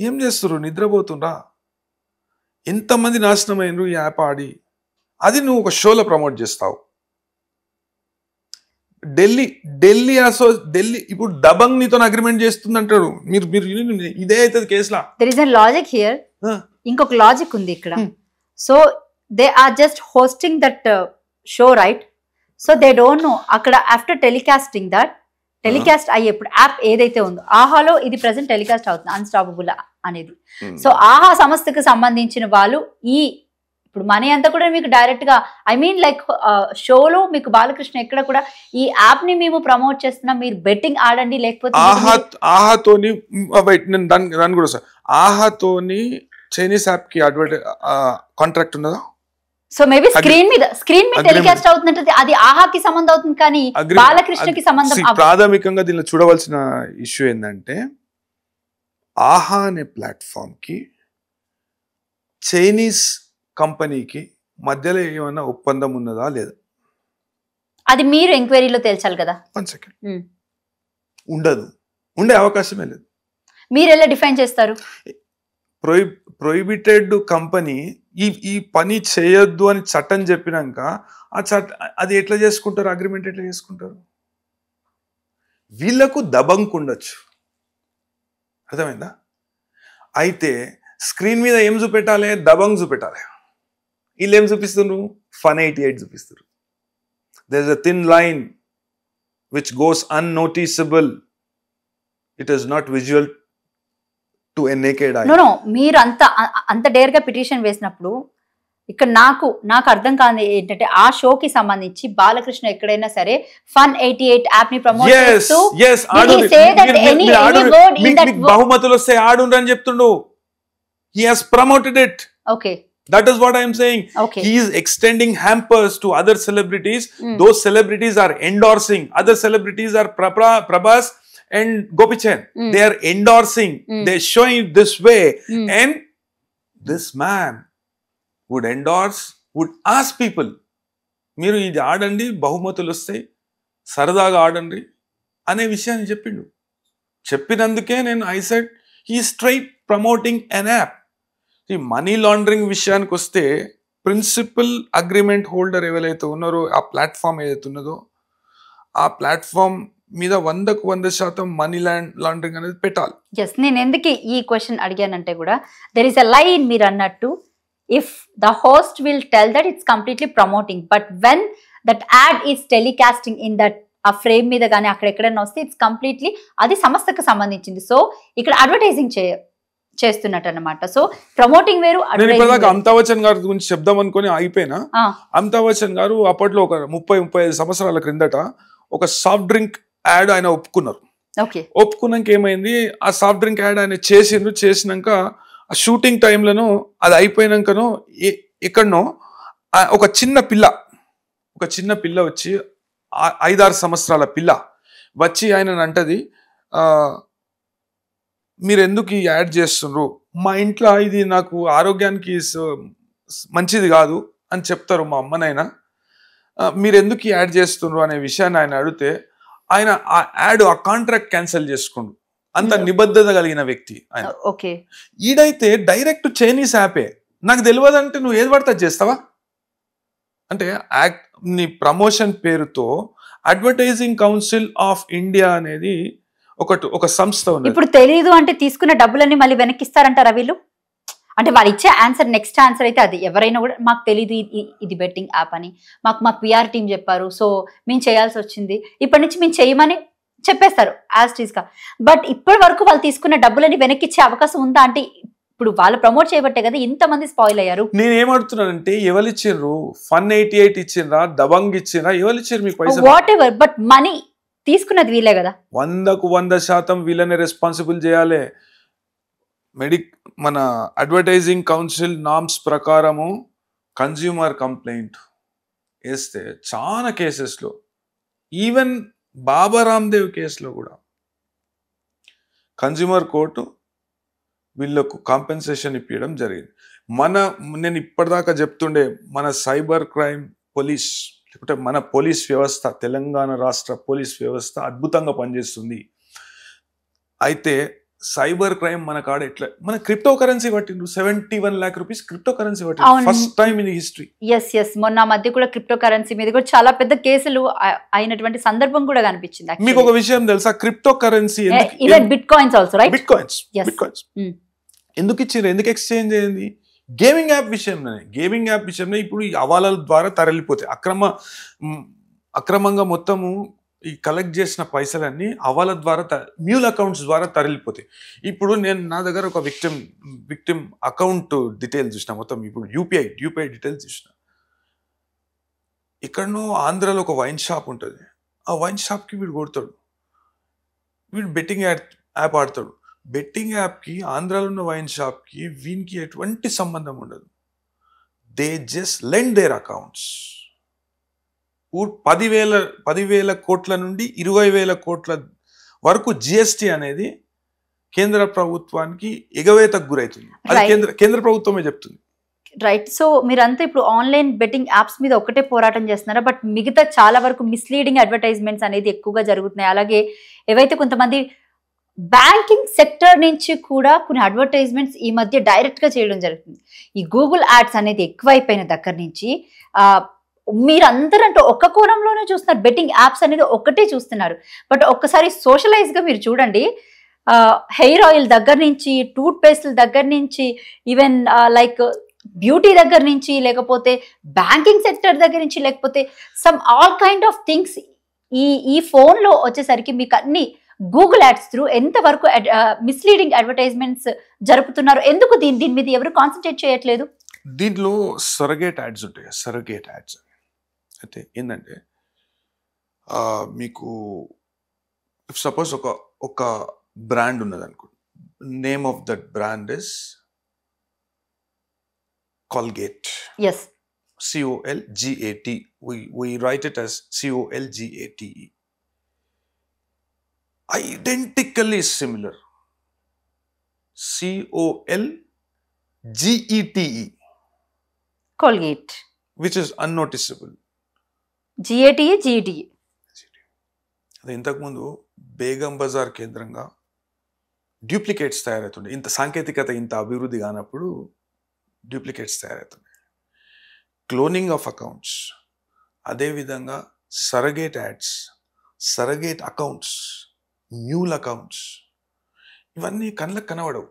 ఏం చేస్తారు? నిద్రపోతుండ్రా? ఎంతమంది నాశనమైనరు ఈ యాప్ ఆడి. అది నువ్వు ఒక షోలో ప్రమోట్ చేస్తావు. ఢిల్లీ ఇప్పుడు దబంగ్ నీతో అగ్రిమెంట్ చేస్తుంది అంటాడు. మీరు ఇదే అవుతుంది కేసులా. There is a logic here. ఇంకొక లాజిక్ ఉంది ఇక్కడ. So they are just hosting that show, right? So they don't know అక్కడ ఆఫ్టర్ టెలికాస్టింగ్ దట్ టెలికాస్ట్ అయ్యేప్పుడు యాప్ ఏదైతే ఉందో ఆహాలో ఇది ప్రెసెంట్ టెలికాస్ట్ అవుతుంది అన్స్టాపబుల్ అనేది. సో ఆహా సంస్థకు సంబంధించిన వాళ్ళు ఇప్పుడు మనీ అంతా కూడా మీకు డైరెక్ట్ గా ఐ మీన్ లైక్ షోలో మీకు బాలకృష్ణ ఎక్కడ కూడా ఈ యాప్ ని మేము ప్రమోట్ చేస్తున్నాం, మీరు బెట్టింగ్ ఆడండి, లేకపోతే ఆహాతోని దాని కూడా సార్ ఆహాతోని చైనీస్ యాప్ కి కాంట్రాక్ట్ ఉన్నదా? సో మేబీ స్క్రీన్ మీద టెలికాస్ట్ అవుతుందంటే అది ఆహాకి సంబంధం అవుతుంది, కానీ బాలకృష్ణకి సంబంధం. ప్రాథమికంగా దీనిలో చూడవలసిన ఇష్యూ ఏంటంటే ఆహా అనే ప్లాట్ఫామ్ కి చైనీస్ కంపెనీకి మధ్యలో ఏమైనా ఒప్పందం ఉన్నదా లేదా? అది మీరు ఎంక్వైరీలో తేల్చాలి కదా. 1 సెకండ్. ఉండదు, ఉండే అవకాశమే లేదు. మీరు ఎలా డిఫైన్ చేస్తారు? ప్రొహిబిటెడ్ కంపెనీ ఈ పని చేయొద్దు అని చట్టం చెప్పినాక అది ఎట్లా చేసుకుంటారు? అగ్రిమెంట్ ఎట్లా చేసుకుంటారు? వీళ్లకు దబంక్ ఉండొచ్చు, అర్థమైందా? అయితే స్క్రీన్ మీద ఏం చూపెట్టాలి? దబంగ్ చూపెట్టాలి. వీళ్ళు ఏం చూపిస్తున్నారు? Fun88 చూపిస్తారు. There is a thin line which goes unnoticeable. It is not visual to a naked eye. No, మీరు అంత డేర్ గా పిటిషన్ వేసినప్పుడు ఇక్కడ నాకు అర్థం కాదు ఏంటంటే ఆ షోకి సంబంధించి బాలకృష్ణ ఎక్కడైనా సరే Fun88 యాప్ ని ప్రమోట్ చేస్తూ బహుమతులు వస్తే ఆడుండ్రు అని చెప్తుండు. He has promoted it. Okay. That is what I am saying. Okay. He is extending hampers to other celebrities. Those celebrities are endorsing. Other celebrities are Prabhas and Gopichand. They are endorsing. They are showing it this way. And this man would endorse, would ask people, మీరు ఇది ఆడండి, బహుమతులు వస్తాయి, సరదాగా ఆడండి అనే విషయాన్ని చెప్పిండు. చెప్పినందుకే నేను I said he is straight promoting an app. ఈ మనీ లాండరింగ్ విషయానికి వస్తే ప్రిన్సిపల్ అగ్రిమెంట్ హోల్డర్ ఎవరైతే ఉన్నారో ఆ ప్లాట్ఫామ్ ఏదైతే ఉన్నదో ఆ ప్లాట్ఫామ్ మీద 100% మనీ లాండరింగ్ అనేది పెట్టాలి. ఎస్, నేను ఎందుకు ఈ క్వశ్చన్ అడిగానంటే కూడా దెర్ ఇస్ అ లైన్ మీరు అన్నట్టు, if the host will tell that it's completely promoting, but when that add is telecasting in that ఆ ఫ్రేమ్ మీద కానీ అక్కడ ఎక్కడైనా వస్తే ఇట్స్ కంప్లీట్లీ అది సంస్థకు సంబంధించింది. సో ఇక్కడ అడ్వర్టైజింగ్ చేస్తున్నట్టు అన్నమాట. సో ప్రమోటింగ్ వేరు. అమితాబ్ బచ్చన్ గారి గురించి చెప్దాం అనుకుని అయిపోయినా, అమితాబ్ బచ్చన్ గారు అప్పట్లో ఒక 30-35 సంవత్సరాల క్రిందట ఒక సాఫ్ట్ డ్రింక్ యాడ్ ఆయన ఒప్పుకున్నారు. ఒప్పుకున్నాక ఏమైంది, ఆ సాఫ్ట్ డ్రింక్ యాడ్ ఆయన చేసినాక ఆ షూటింగ్ టైంలోనో అది అయిపోయినాకనో ఎక్కడనో ఒక చిన్న పిల్ల వచ్చి 5-6 సంవత్సరాల పిల్ల వచ్చి ఆయన అంటది, మీరు ఎందుకు ఈ యాడ్ చేస్తున్నారు, మా ఇంట్లో ఇది నాకు ఆరోగ్యానికి మంచిది కాదు అని చెప్తారు మా అమ్మనైనా, మీరు ఎందుకు ఈ యాడ్ చేస్తున్నారు అనే విషయాన్ని ఆయన అడిగితే ఆయన ఆ యాడ్ ఆ కాంట్రాక్ట్ క్యాన్సిల్ చేసుకుండు. అంత నిబద్ధత కలిగిన వ్యక్తి ఆయన. ఈడైతే డైరెక్ట్ చైనీస్ యాపే, నాకు తెలియదంటే నువ్వు ఏది పడితే చేస్తావా అంటే నీ ప్రమోషన్ పేరుతో అడ్వర్టైజింగ్ కౌన్సిల్ ఆఫ్ ఇండియా అనేది ఒక సంస్థ ఉంది. ఇప్పుడు తెలియదు అంటే తీసుకున్న డబ్బులన్నీ మళ్ళీ వెనక్కిస్తారంటారా వీళ్ళు? అంటే వాళ్ళు ఇచ్చే ఆన్సర్ నెక్స్ట్ ఆన్సర్ అయితే అది ఎవరైనా కూడా మాకు తెలియదు ఇది బెట్టింగ్ యాప్ అని మా పిఆర్ టీం చెప్పారు, సో మేము చేయాల్సి వచ్చింది, ఇప్పటి నుంచి మేము చేయమని చెప్పేస్తారు యాజ్ టీస్ గా. బట్ ఇప్పటి వరకు వాళ్ళు తీసుకున్న డబ్బులని వెనక్కి ఇచ్చే అవకాశం ఉందా అంటే ఇప్పుడు వాళ్ళు ప్రమోట్ చేయబట్టే కదా ఇంతమంది స్పాయిల్ అయ్యారు. నేను ఏమడుతున్నానంటే ఎవరు ఇచ్చిండ్రు? Fun88 ఇచ్చిండ్రా, దబంగ్ ఇచ్చిండ్రా, ఎవరు ఇచ్చారు మీకు పైసలు? వాట్ ఎవర్, బట్ మనీ తీసుకున్నది వీళ్ళే కదా. 100% వీళ్ళనే రెస్పాన్సిబుల్ చేయాలి. మన అడ్వర్టైజింగ్ కౌన్సిల్ నామ్స్ ప్రకారము కన్స్యూమర్ కంప్లైంట్ వేస్తే చాలా కేసెస్లో, ఈవెన్ బాబా రామ్దేవ్ కేసులో కూడా కన్స్యూమర్ కోర్టు వీళ్ళకు కాంపెన్సేషన్ ఇప్పించడం జరిగింది. నేను ఇప్పటిదాకా చెప్తుండే మన సైబర్ క్రైమ్ పోలీస్ లేకపోతే మన పోలీస్ వ్యవస్థ, తెలంగాణ రాష్ట్ర పోలీస్ వ్యవస్థ అద్భుతంగా పనిచేస్తుంది. అయితే సైబర్ క్రైమ్ మన కాడ ఎట్లా, మన క్రిప్టో కరెన్సీ పట్టిండ్రు 71 lakh rupees క్రిప్టో కరెన్సీ పట్టిండ్రు first time in history. Yes మొన్న మధ్య కూడా క్రిప్టో కరెన్సీ మీద కూడా చాలా పెద్ద కేసులు అయినటువంటి సందర్భం కూడా కనిపించింది. మీకు ఒక విషయం తెలుసా? Crypto currency even bit coins also, right? Bit coins ఎందుకు ఇచ్చారు, ఎందుకు ఎక్స్చేంజ్ అయ్యింది? గేమింగ్ యాప్ విషయంలో ఇప్పుడు ఈ అవాలాల ద్వారా తరలిపోతాయి. అక్రమంగా మొత్తము ఈ కలెక్ట్ చేసిన పైసలన్నీ అవాల ద్వారా మ్యూల్ అకౌంట్స్ ద్వారా తరలిపోతాయి. ఇప్పుడు నా దగ్గర ఒక విక్టిమ్ అకౌంట్ డీటెయిల్స్ చూసిన, మొత్తం ఇప్పుడు యూపీఐ డీటెయిల్స్ చూసిన. ఇక్కడనో ఆంధ్రాలో ఒక వైన్ షాప్ ఉంటుంది. ఆ వైన్ షాప్కి వీడు కొడతాడు, వీడు బెట్టింగ్ యాప్ ఆడతాడు. బెట్టింగ్ యాప్కి, ఆంధ్రాలో ఉన్న వైన్ షాప్కి వీనికి ఎటువంటి సంబంధం ఉండదు. They just lend their accounts. 10,000 కోట్ల నుండి 20,000 కోట్ల వరకు జిఎస్టి అనేది కేంద్ర ప్రభుత్వానికి ఎగవేతకు గురవుతుంది. అది కేంద్ర ప్రభుత్వమే చెప్తుంది. రైట్. సో మీరంతా ఇప్పుడు ఆన్లైన్ బెట్టింగ్ యాప్స్ మీద ఒకటే పోరాటం చేస్తున్నారా? బట్ మిగతా చాలా వరకు మిస్లీడింగ్ అడ్వర్టైజ్మెంట్స్ అనేది ఎక్కువగా జరుగుతున్నాయి. అలాగే ఏవైతే కొంతమంది బ్యాంకింగ్ సెక్టర్ నుంచి కూడా కొన్ని అడ్వర్టైజ్మెంట్స్ ఈ మధ్య డైరెక్ట్ గా చేయడం జరుగుతుంది. ఈ గూగుల్ యాడ్స్ అనేది ఎక్కువైపోయిన దగ్గర నుంచి మీరందరూ అంటే ఒక్క కోణంలోనే చూస్తున్నారు. బెట్టింగ్ యాప్స్ అనేది ఒకటే చూస్తున్నారు. బట్ ఒక్కసారి సోషలైజ్ గా మీరు చూడండి, హెయిర్ ఆయిల్ దగ్గర నుంచి, టూత్ పేస్ట్ల దగ్గర నుంచి, ఈవెన్ లైక్ బ్యూటీ దగ్గర నుంచి, లేకపోతే బ్యాంకింగ్ సెక్టర్ దగ్గర నుంచి, లేకపోతే some all kind of things ఈ ఫోన్ లో వచ్చేసరికి మీకు అన్ని గూగుల్ యాడ్స్ త్రూ ఎంతవరకు మిస్లీడింగ్ అడ్వర్టైజ్మెంట్స్ జరుపుతున్నారు? ఎందుకు దీని మీద ఎవరు కాన్సన్ట్రేట్ చేయట్లేదు? దీంట్లో సరగేట్ యాడ్స్ ఉంటాయి. సరగేట్ యాడ్స్ అయితే ఏంటంటే మీకు సపోజ్ ఒక బ్రాండ్ ఉన్నది అనుకో, name of that brand is Colgate. Yes. COLGAT. We write it as COLGATE. Identically similar. COLGETE. Colgate. Which is unnoticeable. GATE. అది ఇంతకుముందు బేగం బజార్ కేంద్రంగా డ్యూప్లికేట్స్ తయారవుతుండే. ఇంత సాంకేతికత ఇంత అభివృద్ధి కానప్పుడు డ్యూప్లికేట్స్ తయారవుతున్నాయి. క్లోనింగ్ ఆఫ్ అకౌంట్స్, అదేవిధంగా surrogate ads, surrogate accounts, mule accounts, ఇవన్నీ కళ్ళకు కనబడవు,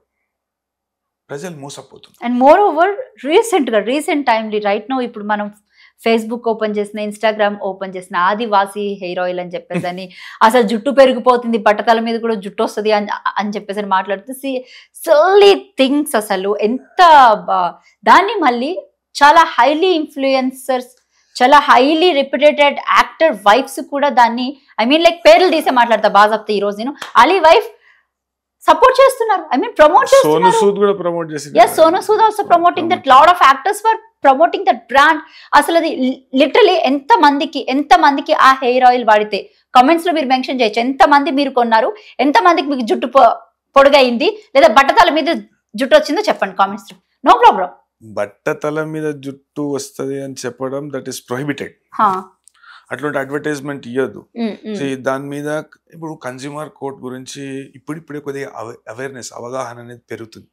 ప్రజలు మోసపోతున్నారు. And more over recent timely right now ఇప్పుడు మనం ఫేస్బుక్ ఓపెన్ చేసిన, ఇన్స్టాగ్రామ్ ఓపెన్ చేసిన, ఆదివాసీ హెయిర్ ఆయిల్ అని చెప్పేసి అని, అసలు జుట్టు పెరిగిపోతుంది, బట్టతల మీద కూడా జుట్టు వస్తుంది అని చెప్పేసి మాట్లాడుతూ సిల్లీ థింగ్స్. అసలు ఎంత దాన్ని మళ్ళీ చాలా హైలీ ఇన్ఫ్లుయెన్సర్స్, చాలా హైలీ రెప్యుటేటెడ్ యాక్టర్ వైఫ్స్ కూడా దాన్ని లైక్ పేర్లు తీసే మాట్లాడతా బాజాప్తా. ఈ రోజు నేను అలీ వైఫ్ సపోర్ట్ చేస్తున్నారు, ప్రమోట్ చేస్తున్నారు. Sonu Sood also promoting that, lot of actors for promoting that brand. అసలు అది లిటరలీ ఎంత మందికి ఆ హెయిర్ ఆయిల్ వాడితే కామెంట్స్ లో మీరు మెన్షన్ చేయొచ్చు. ఎంత మంది మీరు కొన్నారు, ఎంత మందికి మీకు జుట్టు పొడుగైంది, లేదా బట్టతల మీద జుట్టు వచ్చిందో చెప్పండి కామెంట్స్ లో. No problem. బట్టతల మీద జుట్టు వస్తుంది అని చెప్పడం దట్ ఈస్ ప్రొహిబిటెడ్. అట్లాంటి అడ్వర్టైజ్మెంట్ ఇవ్వద్దు. దాని మీద ఇప్పుడు కన్స్యూమర్ కోర్ట్ గురించి ఇప్పుడిప్పుడే కొద్దిగా అవేర్నెస్, అవగాహన అనేది పెరుగుతుంది.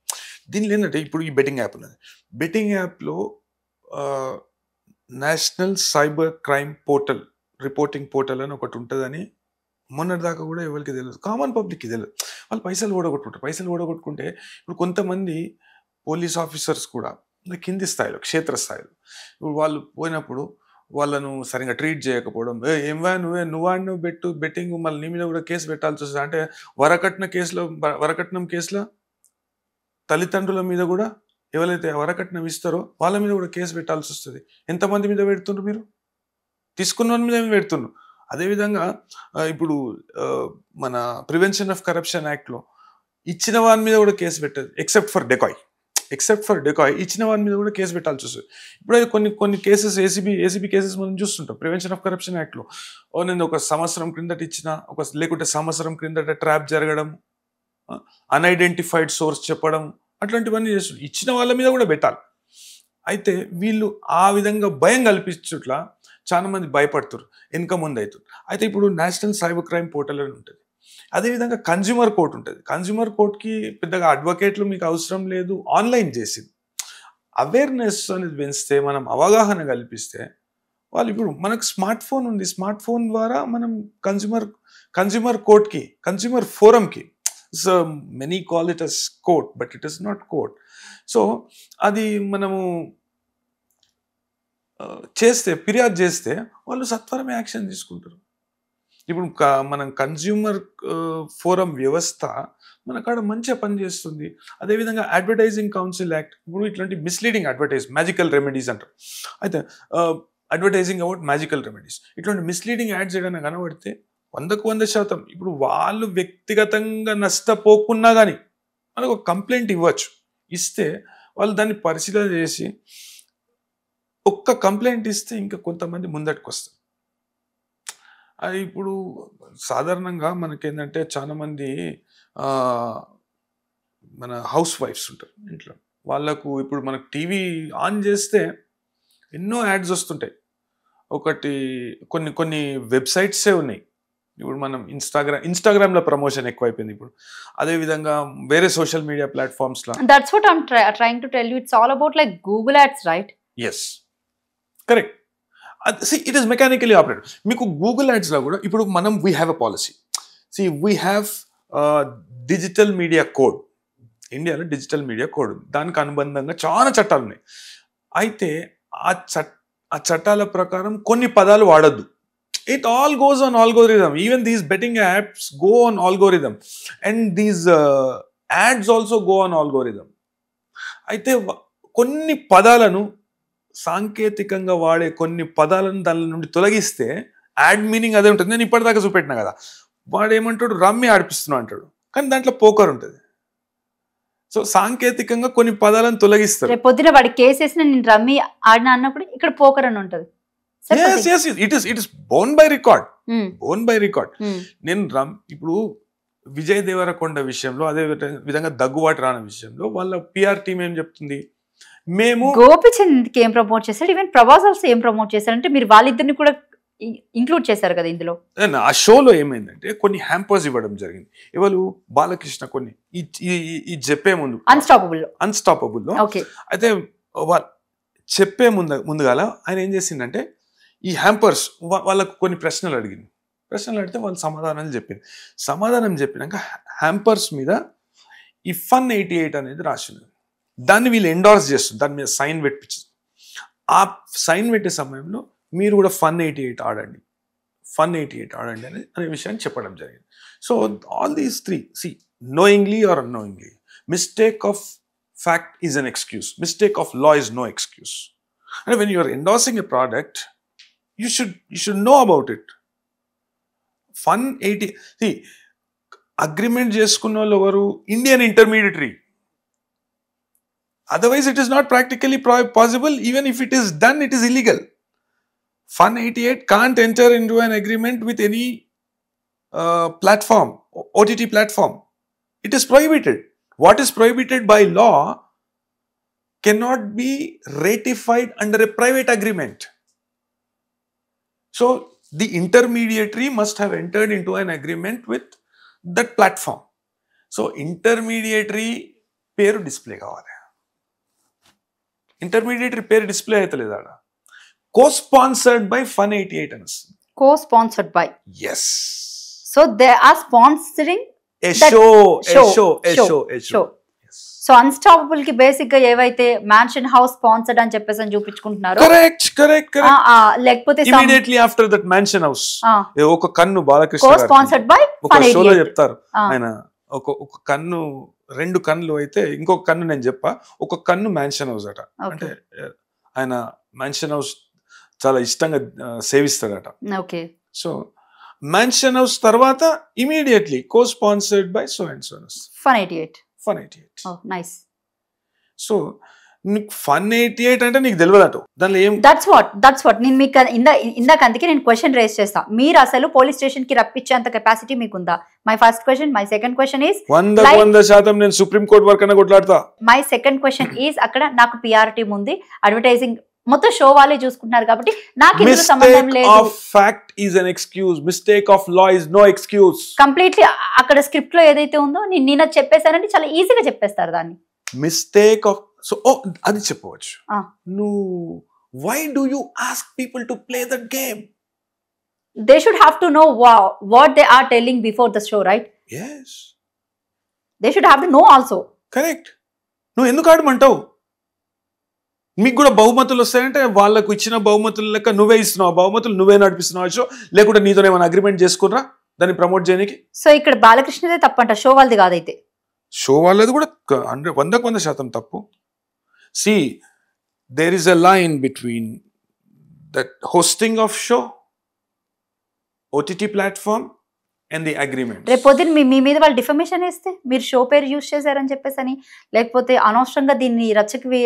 దీనిలో ఏంటంటే ఇప్పుడు ఈ బెట్టింగ్ యాప్ ఉన్నది. బెట్టింగ్ యాప్లో national cyber crime portal, reporting portal అని ఒకటి ఉంటుందని మొన్నటిదాకా కూడా ఎవరికి తెలియదు, కామన్ పబ్లిక్కి తెలియదు. వాళ్ళు పైసలు ఓడగొట్టుకుంటే ఇప్పుడు కొంతమంది పోలీస్ ఆఫీసర్స్ కూడా కింది స్థాయిలో, క్షేత్రస్థాయిలో ఇప్పుడు వాళ్ళు పోయినప్పుడు వాళ్ళను సరిగ్గా ట్రీట్ చేయకపోవడం, ఏమా నువ్వు బెట్టింగ్ మళ్ళీ నీ మీద కూడా కేసు పెట్టాల్సి వస్తుంది అంటే వరకట్నం కేసులో తల్లిదండ్రుల మీద కూడా ఎవరైతే వరకట్నం ఇస్తారో వాళ్ళ మీద కూడా కేసు పెట్టాల్సి వస్తుంది. ఎంతమంది మీద పెడుతుండ్రు మీరు? తీసుకున్న వాళ్ళ మీద పెడుతుండ్రు. అదేవిధంగా ఇప్పుడు మన ప్రివెన్షన్ ఆఫ్ కరప్షన్ యాక్ట్లో ఇచ్చిన వారి మీద కూడా కేసు పెట్టదు, ఎక్సెప్ట్ ఫర్ డెకాయ్ ఇచ్చిన వారి మీద కూడా కేసు పెట్టాల్సి వస్తుంది. ఇప్పుడు కొన్ని కేసెస్ ఏసీబీ కేసెస్ మనం చూస్తుంటాం ప్రివెన్షన్ ఆఫ్ కరప్షన్ యాక్ట్లో. నేను ఒక సంవత్సరం క్రిందట ఇచ్చిన లేకుంటే సంవత్సరం క్రిందట ట్రాప్ జరగడం, అన్ఐడెంటిఫైడ్ సోర్స్ చెప్పడం, అట్లాంటివన్నీ చేస్తుంది. ఇచ్చిన వాళ్ళ మీద కూడా పెట్టాలి. అయితే వీళ్ళు ఆ విధంగా భయం కల్పించుట్లా చాలా మంది భయపడుతున్నారు, వెనుక ముందు అవుతారు. అయితే ఇప్పుడు నేషనల్ సైబర్ క్రైమ్ పోర్టల్ అని ఉంటుంది. అదేవిధంగా కన్జ్యూమర్ కోర్ట్ ఉంటుంది. కన్జ్యూమర్ కోర్ట్కి పెద్దగా అడ్వకేట్లు మీకు అవసరం లేదు, ఆన్లైన్ చేసింది. అవేర్నెస్ అనేది పెంచితే, మనం అవగాహన కల్పిస్తే వాళ్ళు ఇప్పుడు మనకు స్మార్ట్ ఫోన్ ఉంది, స్మార్ట్ ఫోన్ ద్వారా మనం కన్జ్యూమర్ కోర్ట్కి, కన్జ్యూమర్ ఫోరంకి, so many call it as court but it is not court. సో అది మనము ఫిర్యాదు చేస్తే వాళ్ళు సత్వరమే యాక్షన్ తీసుకుంటారు. ఇప్పుడు మనం కన్జ్యూమర్ ఫోరం వ్యవస్థ మన కాడ మంచిగా పనిచేస్తుంది. అదేవిధంగా అడ్వర్టైజింగ్ కౌన్సిల్ యాక్ట్, ఇప్పుడు ఇట్లాంటి మిస్లీడింగ్ మ్యాజికల్ రెమెడీస్ అంటారు. అయితే అడ్వర్టైజింగ్ అబౌట్ మ్యాజికల్ రెమెడీస్, ఇట్లాంటి మిస్లీడింగ్ యాడ్స్ ఏదైనా కనబడితే 100% ఇప్పుడు వాళ్ళు వ్యక్తిగతంగా నష్టపోకున్నా కానీ మనకు ఒక కంప్లైంట్ ఇవ్వచ్చు. ఇస్తే వాళ్ళు దాన్ని పరిశీలన చేసి ఒక్క కంప్లైంట్ ఇస్తే ఇంకా కొంతమంది ముందటికి వస్తారు. అది ఇప్పుడు సాధారణంగా మనకేంటంటే చాలా మంది మన హౌస్ వైఫ్స్ ఉంటారు ఇంట్లో. వాళ్ళకు ఇప్పుడు మనకు టీవీ ఆన్ చేస్తే ఎన్నో యాడ్స్ వస్తుంటాయి. కొన్ని వెబ్సైట్సే ఉన్నాయి. ఇప్పుడు మనం ఇన్స్టాగ్రామ్లో ప్రమోషన్ ఎక్కువైపోయింది ఇప్పుడు. అదేవిధంగా వేరే సోషల్ మీడియా ప్లాట్ఫామ్స్లో. That's what I'm trying to tell you. It's all about like Google ads, right? Yes, correct. It is mechanically operated. మీకు గూగుల్ యాడ్స్లో కూడా ఇప్పుడు we have a policy. We have digital media code. ఇండియాలో డిజిటల్ మీడియా కోడ్ ఉంది. దానికి అనుబంధంగా చాలా చట్టాలు ఉన్నాయి. అయితే ఆ చట్టాల ప్రకారం కొన్ని పదాలు వాడద్దు. It all goes on algorithm. Even these betting apps go on algorithm. And these ads also go on algorithm. అయితే కొన్ని పదాలను సాంకేతికంగా వాడే కొన్ని పదాలను దాని నుండి తొలగిస్తే యాడ్ మీనింగ్ అదే ఉంటుంది. నేను ఇప్పటిదాకా చూపెట్టినా కదా, వాడు ఏమంటాడు, రమ్మి ఆడిపిస్తున్నా అంటాడు, కానీ దాంట్లో పోకర్ ఉంటుంది. సో సాంకేతికంగా కొన్ని పదాలను తొలగిస్తారు. పొద్దున వాడి కేసేసి నేను రమ్మి ఆడినా అన్నప్పుడు ఇక్కడ పోకర్ అని ఉంటుంది. Yes, it is born by record. నేను ఇప్పుడు విజయ్ దేవరకొండ విషయంలో, అదే విధంగా దగ్గుబాటి రాణా విషయంలో వాళ్ళ పిఆర్ టీం ఏం చెప్తుంది, మేము గోపిచంద్ ఏం ప్రమోట్ చేశారు, ఈవెన్ ప్రభాస్ ఆల్సో ఏం ప్రమోట్ చేశారు అంటే మీరు వాళ్ళిద్దరిని కూడా ఇంక్లూడ్ చేశారు కదా ఇందులో. ఆ షోలో ఏమైందంటే కొన్ని హ్యాంపర్స్ ఇవ్వడం జరిగింది. ఎవరు, బాలకృష్ణ కొన్ని ఈ చెప్పే ముందు అన్స్టాపబుల్లో. అయితే చెప్పే ముందుగాల ఆయన ఏం చేసిందంటే ఈ హ్యాంపర్స్ వాళ్ళకు కొన్ని ప్రశ్నలు అడిగితే వాళ్ళు సమాధానం చెప్పినాక హ్యాంపర్స్ మీద ఈ ఫన్ 88 అనేది రాసింది. దాన్ని వీళ్ళు ఎండార్స్ చేస్తుంది, దాని మీద సైన్ పెట్టించింది. ఆ సైన్ పెట్టే సమయంలో మీరు కూడా ఫన్ 88 ఆడండి అనే విషయాన్ని చెప్పడం జరిగింది. So all these three, knowingly or unknowingly, mistake of fact is an excuse, mistake of law is no excuse. And when you are endorsing a product, you should know about it. Fun 80, agreement చేసుకున్న వాళ్ళు ఎవరు, Indian intermediary. Otherwise it is not practically possible. Even if it is done, it is illegal. Fun 88 can't enter into an agreement with any platform, OTT platform. It is prohibited. What is prohibited by law cannot be ratified under a private agreement. So the intermediary must have entered into an agreement with that platform. So intermediary పేరు డిస్ప్లే కావాలి. ఇంటర్మీడియటరీ పేరు డిస్ప్లే అయితే లేదా, co-sponsored by Fun 88 అని వస్తుంది. Co-sponsored by. Yes. So they are sponsoring a show. So unstoppable కి బేసిక్ గా ఏవైతే మ్యాన్షన్ హౌస్ స్పాన్సర్డ్ అని చెప్పేసి అని చూపించుకుంటున్నారో, కరెక్ట్ లేకపోతే immediately after that mansion house ఒక కన్ను బాలకృష్ణ గారు స్పాన్సర్డ్ బై ఒక షోలో చెప్తారు ఆయన, ఒక కన్ను 2 కన్నులు అయితే ఇంకొక కన్ను నేను చెప్పా, ఒక కన్ను మ్యాన్షన్ హౌస్ అట. అంటే ఆయన మ్యాన్షన్ హౌస్ చాలా ఇష్టంగా సేవిస్తాడట. ఓకే. సో మ్యాన్షన్ హౌస్ తర్వాత immediately co sponsored by so and so fun 88. Nice. So నీకు ఫన్ 88 అంటే నీకు తెలియదట దానిలో ఏం. దట్స్ వాట్ నేను మీకు ఇందాక అందుకే నేను క్వశ్చన్ రేస్ చేస్తా, మీరు అసలు పోలీస్ స్టేషన్ కి రప్పించేంత కెపాసిటీ మీకుందా? My first question. My second question is 100% నేను సుప్రీం కోర్ట్ వరకు అన్న కొట్లాడతా. మై సెకండ్ క్వశ్చన్ ఈస్ అక్కడ నాకు పిఆర్ టీమ్ ఉంది, అడ్వర్టైజింగ్ మొత్తం షో వాళ్ళే చూసుకుంటున్నారు కాబట్టి నాకు ఇందులో సంబంధం లేదు. Mistake of fact is an excuse. Mistake of law is no excuse. Completely అక్కడ స్క్రిప్ట్ లో ఏదైతే ఉందో నేను చెప్పేసానంటే చాలా ఈజీగా చెప్పేస్తారు దాన్ని. మిస్టేక్ ఆఫ్ సో అది చెప్పవచ్చు. నువ్వు why do you ask people to play that game? They should have to know what they are telling before the show, right? Yes. They should have to know also. Correct. నువ్వు ఎందుకు ఆడమంటావు? మీకు కూడా బహుమతులు వస్తాయంటే వాళ్ళకు ఇచ్చిన బహుమతులు లెక్క నువ్వే ఇస్తున్నావు, బహుమతులు నువ్వే నడిపిస్తున్నావు షో, లేకుంటే నీతో ఏమైనా అగ్రిమెంట్ చేసుకున్నా దాన్ని ప్రమోట్ చేయడానికి. సో ఇక్కడ బాలకృష్ణదే తప్పంట, షో వాళ్ళది కాదైతే. షో వాళ్ళది కూడా 100% తప్పు. See there is a line between that hosting of show, OTT platform and the agreement. రేపు పొద్దున్న మీ మీద వాళ్ళు డిఫమేషన్ వేస్తే మీరు షో పేరు యూజ్ చేశారని చెప్పేసి అని, లేకపోతే అనవసరంగా దీన్ని రచ్చకి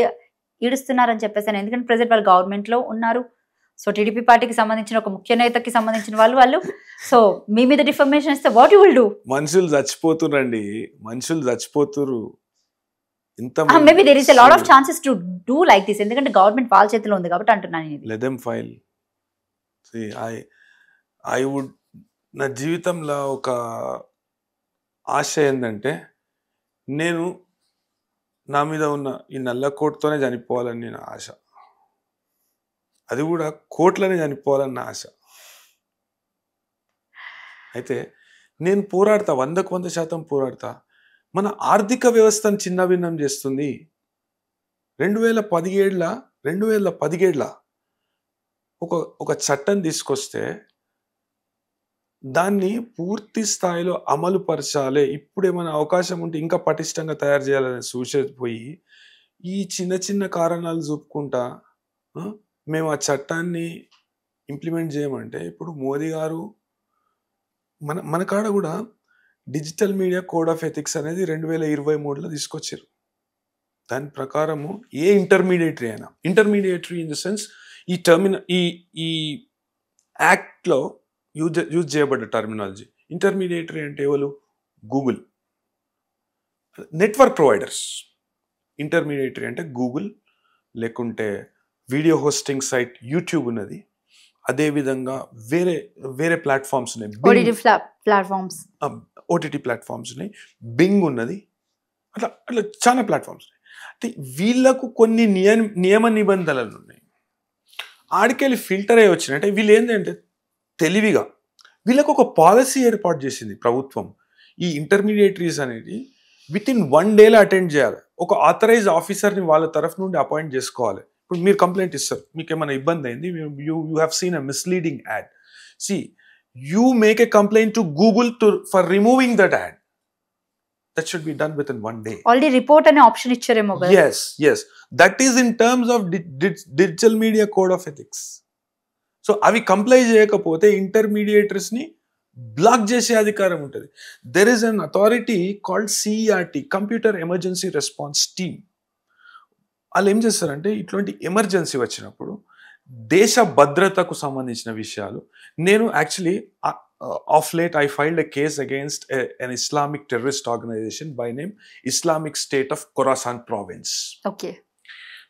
ఈడుస్తున్నారని చెప్పేసి, ఎందుకంటే ప్రెసెంట్ వాళ్ళు గవర్నమెంట్ లో ఉన్నారు. సో టీడీపీ పార్టీకి సంబంధించిన ఒక ముఖ్య నేతకి సంబంధించిన వాళ్ళు సో మీ మీద డిఫర్మేషన్ ఇస్తే వాట్ యు విల్ డూ? మనుషులు చచ్చిపోతురండి, మనుషులు చచ్చిపోతురు. Maybe there is a lot of chances to do like this, ఎందుకంటే గవర్నమెంట్ వాళ్ళ చేతిలో ఉంది కాబట్టి అంటున్నాను నేను. Let them file. See, I would నా జీవితంలో ఒక ఆశ ఏంటంటే నేను నా మీద ఉన్న ఈ నల్ల కోట్తోనే చనిపోవాలని నేను ఆశ, అది కూడా కోట్లనే చనిపోవాలని నా ఆశ. అయితే నేను పోరాడతా, 100% పోరాడతా. మన ఆర్థిక వ్యవస్థను చిన్నభిన్నం చేస్తుంది. 2017 ఒక చట్టం తీసుకొస్తే దాన్ని పూర్తి స్థాయిలో అమలు పరచాలి, ఇప్పుడు ఏమైనా అవకాశం ఉంటే ఇంకా పటిష్టంగా తయారు చేయాలని సూచించిపోయి ఈ చిన్న కారణాలు చూపుకుంటా మేము ఆ చట్టాన్ని ఇంప్లిమెంట్ చేయమంటే, ఇప్పుడు మోదీ గారు మన కాడ కూడా digital media code of ethics అనేది 2023లో తీసుకొచ్చారు. దాని ప్రకారము ఏ ఇంటర్మీడియటరీ అయినా, ఇంటర్మీడియటరీ ఇన్ ద సెన్స్ ఈ యాక్ట్లో యూజ్ చేయబడ్డ టర్మినాలజీ. ఇంటర్మీడియటరీ అంటే ఎవరు? Google, network providers. ఇంటర్మీడియటరీ అంటే గూగుల్, లేకుంటే వీడియో హోస్టింగ్ సైట్ యూట్యూబ్ ఉన్నది, అదేవిధంగా వేరే ప్లాట్ఫామ్స్ ఉన్నాయి, ఓటీటీ ప్లాట్ఫామ్స్ ఉన్నాయి, బింగ్ ఉన్నది, అట్లా చాలా ప్లాట్ఫామ్స్ ఉన్నాయి. అంటే వీళ్ళకు కొన్ని నియమ నిబంధనలు ఉన్నాయి. ఆడికెళ్ళి ఫిల్టర్ అయ్యి వచ్చినాయి. అంటే వీళ్ళు ఏంటంటే తెలివిగా వీళ్ళకు ఒక పాలసీ ఏర్పాటు చేసింది ప్రభుత్వం. ఈ ఇంటర్మీడియటరీస్ అనేది విత్ ఇన్ 1 డేలో అటెండ్ చేయాలి. ఒక ఆథరైజ్ ఆఫీసర్ని వాళ్ళ తరఫు నుండి అపాయింట్ చేసుకోవాలి. ఇప్పుడు మీరు కంప్లైంట్ ఇస్తారు, మీకు ఏమైనా ఇబ్బంది అయింది, you have seen a misleading add. See you make a complaint to Google for removing that add. That should be done within 1 day. Already report అనే ఆప్షన్ ఇచ్చారేమో కదా. Yes. That is in terms of digital media code of ethics. So అవి కంప్లై చేయకపోతే ఇంటర్మీడియేటర్స్ ని బ్లాక్ చేసే అధికారం ఉంటుంది. There is an authority called CERT, computer emergency response team. వాళ్ళు ఏం చేస్తారంటే ఇట్లాంటి ఎమర్జెన్సీ వచ్చినప్పుడు దేశ భద్రతకు సంబంధించిన విషయాలు, నేను actually of late I filed a case against an Islamic terrorist organization by name Islamic State of Khorasan Province. Okay.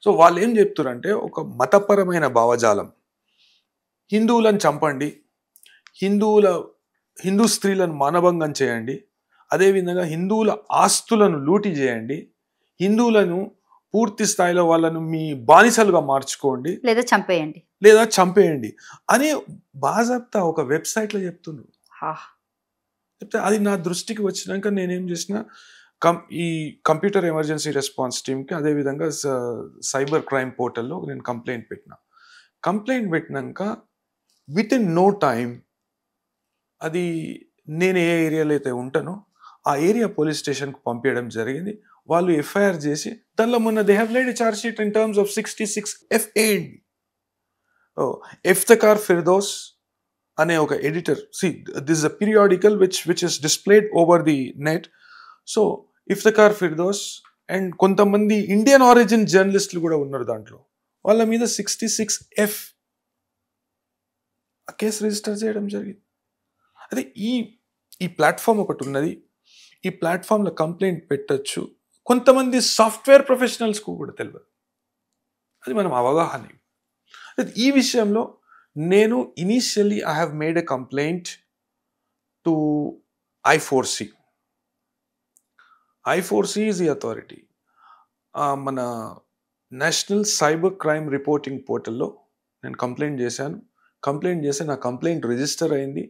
So వాళ్ళు ఏం చెప్తారంటే ఒక మతపరమైన భావజాలం, హిందువులను చంపండి, హిందూ స్త్రీలను మానభంగం చేయండి, అదేవిధంగా హిందువుల ఆస్తులను లూటి చేయండి, హిందువులను పూర్తి స్థాయిలో వాళ్ళను మీ బానిసలుగా మార్చుకోండి, లేదా చంపేయండి అని బాజాప్తా ఒక వెబ్సైట్లో చెప్తున్నారు. చెప్తే అది నా దృష్టికి వచ్చినాక నేనేం చేసిన, ఈ కంప్యూటర్ ఎమర్జెన్సీ రెస్పాన్స్ టీమ్కి అదేవిధంగా సైబర్ క్రైమ్ పోర్టల్లో నేను కంప్లైంట్ పెట్టినాక విత్ ఇన్ నో టైం అది నేను ఏ ఏరియాలో అయితే ఉంటానో ఆ ఏరియా పోలీస్ స్టేషన్కి పంపించడం జరిగింది. వాళ్ళు ఎఫ్ఐఆర్ చేసి దానిలో మొన్న they have laid a charge sheet in terms of 66 FA. Iftikhar Firdous అనే ఒక editor, this is a periodical which is displayed over the net. So Iftikhar Firdous and కొంతమంది ఇండియన్ ఆరిజిన్ జర్నలిస్టులు కూడా ఉన్నారు దాంట్లో. వాళ్ళ మీద 66F కేసు రిజిస్టర్ చేయడం జరిగింది. అదే ఈ ప్లాట్ఫామ్ ఒకటి ఉన్నది. ఈ ప్లాట్ఫామ్లో కంప్లైంట్ పెట్టచ్చు. కొంతమంది సాఫ్ట్వేర్ ప్రొఫెషనల్స్కు కూడా తెలియదు. అది మనం అవగాహన. ఈ విషయంలో నేను initially I have made a complaint to I4C. I4C is the authority. మన నేషనల్ సైబర్ క్రైమ్ రిపోర్టింగ్ పోర్టల్లో నేను కంప్లైంట్ చేస్తే నా కంప్లైంట్ రిజిస్టర్ అయింది.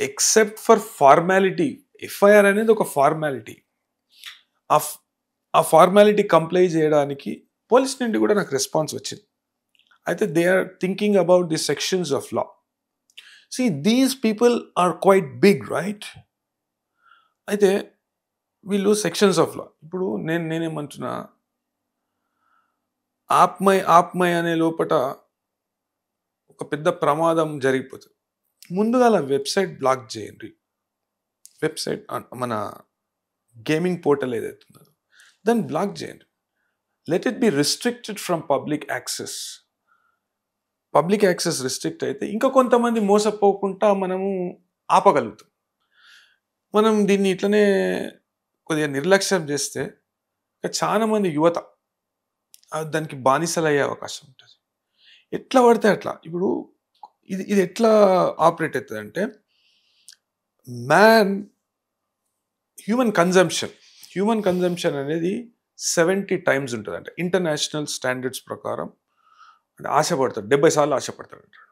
ఎక్సెప్ట్ ఫర్ ఫార్మాలిటీ, ఎఫ్ఐఆర్ అనేది ఒక ఫార్మాలిటీ. ఆ ఫార్మాలిటీ కంప్లై చేయడానికి పోలీస్ నుండి కూడా నాకు రెస్పాన్స్ వచ్చింది. అయితే they are thinking about the sections of law. These people are quite big, right? అయితే వీళ్ళు సెక్షన్స్ ఆఫ్ లా, ఇప్పుడు నేనేమంటున్నా, ఆప్మై అనే లోపల ఒక పెద్ద ప్రమాదం జరిగిపోతుంది. ముందుగా వెబ్సైట్ బ్లాక్ చేయండి. వెబ్సైట్ మన గేమింగ్ పోర్టల్ ఏదైతే ఉందో దాన్ని బ్లాక్ చేయండి. Let it be restricted from public access. Public access restrict అయితే ఇంకా కొంతమంది మోసపోకుండా మనము ఆపగలుగుతాం. మనం దీన్ని ఇట్లనే కొద్దిగా నిర్లక్ష్యం చేస్తే చాలా మంది యువత దానికి బానిసలు అయ్యే అవకాశం ఉంటుంది. ఎట్లా పడితే అట్లా. ఇప్పుడు ఇది ఎట్లా ఆపరేట్ అవుతుంది అంటే, హ్యూమన్ కన్జంప్షన్ అనేది 70 times ఉంటుంది. అంటే ఇంటర్నేషనల్ స్టాండర్డ్స్ ప్రకారం అంటే ఆశపడతాడు, 70 సార్లు ఆశపడతాడు అంటాడు.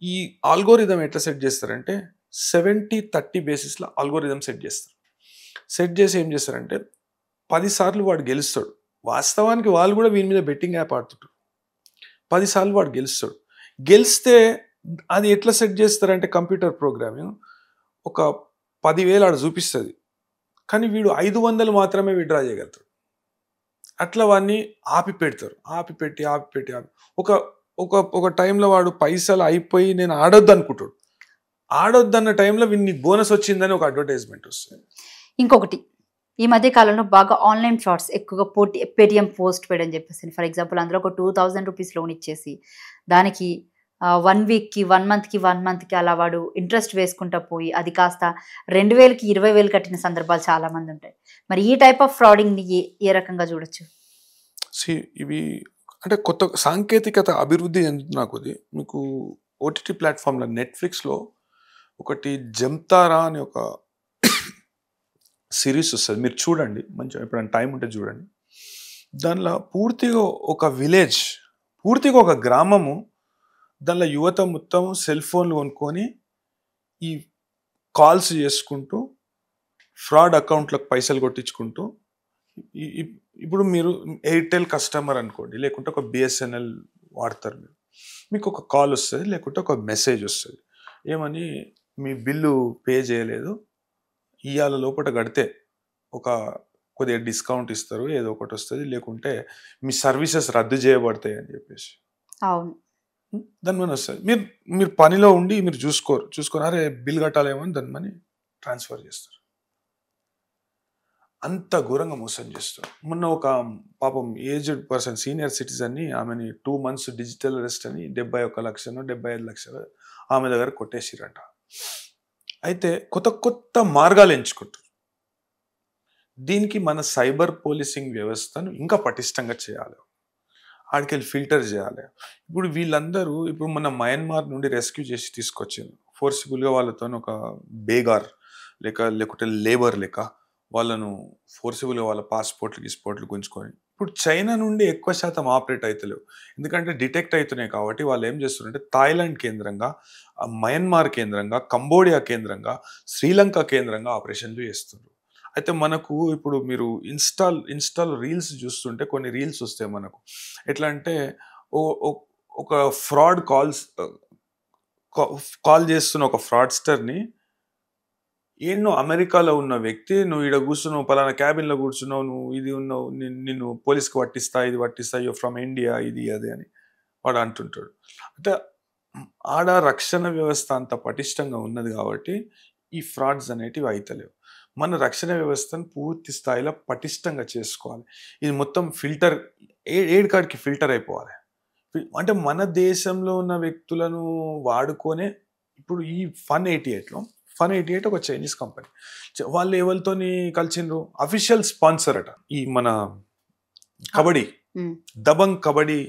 ఈ ఆల్గోరిథం ఎట్లా సెట్ చేస్తారంటే 70-30 బేసిస్లో ఆల్గోరిథం సెట్ చేసి ఏం చేస్తారంటే 10 సార్లు వాడు గెలుస్తాడు. వాస్తవానికి వాళ్ళు కూడా వీని మీద బెట్టింగ్ యాప్ ఆడుతుంటారు. 10 సార్లు వాడు గెలిస్తే అది ఎట్లా సెట్ చేస్తారంటే కంప్యూటర్ ప్రోగ్రామింగ్ ఒక 10,000 ఆడ చూపిస్తుంది, కానీ వీడు 500 మాత్రమే విత్డ్రా చేయగలుగుతాడు. అట్లా వాడిని ఆపిపెట్టి ఒక టైంలో వాడు పైసలు అయిపోయి నేను ఆడొద్దు అనుకుంటాడు. ఆడొద్దన్న టైంలో వీడిని బోనస్ వచ్చిందని ఒక అడ్వర్టైజ్మెంట్ వస్తుంది. ఇంకొకటి, ఈ మధ్య కాలంలో బాగా ఆన్లైన్ ఫ్రాడ్స్ ఎక్కువగా పేటిఎం పోస్ట్ పేడ్ అని చెప్పేసి, ఫర్ ఎగ్జాంపుల్ అందులో ఒక 2000 రూపీస్ లోన్ ఇచ్చేసి దానికి 1 weekకి 1 monthకి అలా వాడు ఇంట్రెస్ట్ వేసుకుంటా పోయి అది కాస్త 2,000కి 20,000 కట్టిన సందర్భాలు చాలా మంది ఉంటాయి. మరి ఈ టైప్ ఆఫ్ ఫ్రాడింగ్ని ఏ రకంగా చూడొచ్చు? ఇవి అంటే కొత్త సాంకేతికత అభివృద్ధి చెందుతున్న కొద్దీ మీకు ఓటీటీ ప్లాట్ఫామ్లో నెట్ఫ్లిక్స్లో ఒకటి జంతారా అని ఒక సిరీస్ వస్తుంది. మీరు చూడండి, మంచిగా ఎప్పుడైనా టైం ఉంటే చూడండి. దానిలో పూర్తిగా ఒక విలేజ్, పూర్తిగా ఒక గ్రామము, దానిలో యువత మొత్తం సెల్ ఫోన్లు కొనుక్కొని ఈ కాల్స్ చేసుకుంటూ ఫ్రాడ్ అకౌంట్లకు పైసలు కొట్టించుకుంటూ, ఇప్పుడు మీరు ఎయిర్టెల్ కస్టమర్ అనుకోండి, లేకుంటే ఒక BSNL వాడతారు, మీకు ఒక కాల్ వస్తుంది, లేకుంటే ఒక మెసేజ్ వస్తుంది, ఏమని మీ బిల్లు పే చేయలేదు, ఇవాళ లోపల కడితే కొద్దిగా డిస్కౌంట్ ఇస్తారు, ఏదో ఒకటి వస్తుంది, లేకుంటే మీ సర్వీసెస్ రద్దు చేయబడతాయి అని చెప్పేసి. అవును, దాని మనీ వస్తుంది. మీరు పనిలో ఉండి మీరు చూసుకోరు, అరే బిల్ కట్టాలేమో అని దాని మనీ ట్రాన్స్ఫర్ చేస్తారు. అంత ఘోరంగా మోసం చేస్తారు. మొన్న ఒక పాపం ఏజ్డ్ పర్సన్, సీనియర్ సిటిజన్ని, ఆమెని 2 months డిజిటల్ అరెస్ట్ అని 71 లక్షలు 75 లక్షలు ఆమె దగ్గర కొట్టేసిరంట. అయితే కొత్త మార్గాలు ఎంచుకుంటారు. దీనికి మన సైబర్ పోలీసింగ్ వ్యవస్థను ఇంకా పటిష్టంగా చేయాలి, ఆడికెళ్ళి ఫిల్టర్ చేయాలి. ఇప్పుడు వీళ్ళందరూ మన మయన్మార్ నుండి రెస్క్యూ చేసి తీసుకొచ్చింది ఫోర్సిబుల్గా. వాళ్ళతో ఒక బేగార్ లేకుంటే లేబర్ వాళ్ళను ఫోర్సిబుల్గా వాళ్ళ పాస్పోర్ట్లు గుంజుకొని, ఇప్పుడు చైనా నుండి ఎక్కువ శాతం ఆపరేట్ అవుతలేవు, ఎందుకంటే డిటెక్ట్ అవుతున్నాయి కాబట్టి. వాళ్ళు ఏం చేస్తున్నారంటే థాయిలాండ్ కేంద్రంగా, మయన్మార్ కేంద్రంగా, కంబోడియా కేంద్రంగా, శ్రీలంక కేంద్రంగా ఆపరేషన్లు చేస్తున్నారు. అయితే మనకు ఇప్పుడు మీరు ఇన్స్టాల్ రీల్స్ చూస్తుంటే కొన్ని రీల్స్ వస్తాయి మనకు. ఎట్లా అంటే ఓ- ఓ- ఒక ఫ్రాడ్ కాల్ చేస్తున్న ఒక ఫ్రాడ్స్టర్ని, నువ్వు అమెరికాలో ఉన్న వ్యక్తి, నువ్వు ఇక్కడ కూర్చున్నావు, పలానా క్యాబిన్లో కూర్చున్నావు, నువ్వు ఇది ఉన్నావు, నిన్ను పోలీస్కి పట్టిస్తా, ఇది పట్టిస్తా, యూ ఫ్రమ్ ఇండియా, ఇది అది అని వాడు అంటుంటాడు. అంటే ఆడ రక్షణ వ్యవస్థ అంత పటిష్టంగా ఉన్నది కాబట్టి ఈ ఫ్రాడ్స్ అనేటివి అయితలేవు. మన రక్షణ వ్యవస్థను పూర్తి స్థాయిలో పటిష్టంగా చేసుకోవాలి. ఇది మొత్తం ఫిల్టర్, ఏడుకాడికి ఫిల్టర్ అయిపోవాలి. అంటే మన దేశంలో ఉన్న వ్యక్తులను వాడుకొనే ఇప్పుడు ఈ Fun88 ఒక చైనీస్ కంపెనీ. వాళ్ళు ఎవరితోని కలిసిండ్రు, అఫీషియల్ స్పాన్సర్ అట ఈ మన kabaddi, Dabangg kabaddi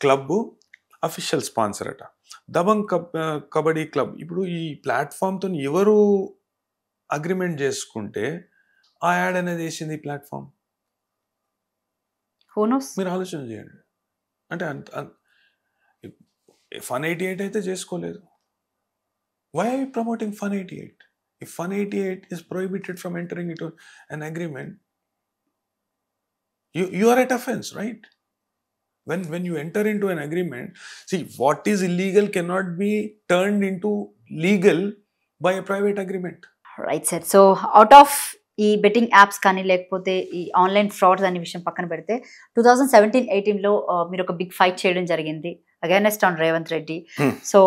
club official sponsor అట. దబంగ్ కబడ్డీ క్లబ్ ఇప్పుడు ఈ ప్లాట్ఫామ్తో ఎవరు అగ్రిమెంట్ చేసుకుంటే ఆ యాడ్ అనేది వేసింది ఈ ప్లాట్ఫామ్. మీరు ఆలోచన చేయండి. అంటే Fun88 అయితే చేసుకోలేదు. Why are you promoting Fun88? If Fun88 is prohibited from entering into an agreement, you are at offense, right? When you enter into an agreement, see, what is illegal cannot be turned into legal by a private agreement. Right sir. So out of ఈ బెట్టింగ్ యాప్స్ కానీ లేకపోతే ఈ ఆన్లైన్ ఫ్రాడ్స్ అనే విషయం పక్కన పెడితే 2017-18లో మీరు ఒక బిగ్ ఫైట్ చేయడం జరిగింది against on Revanth Reddy. So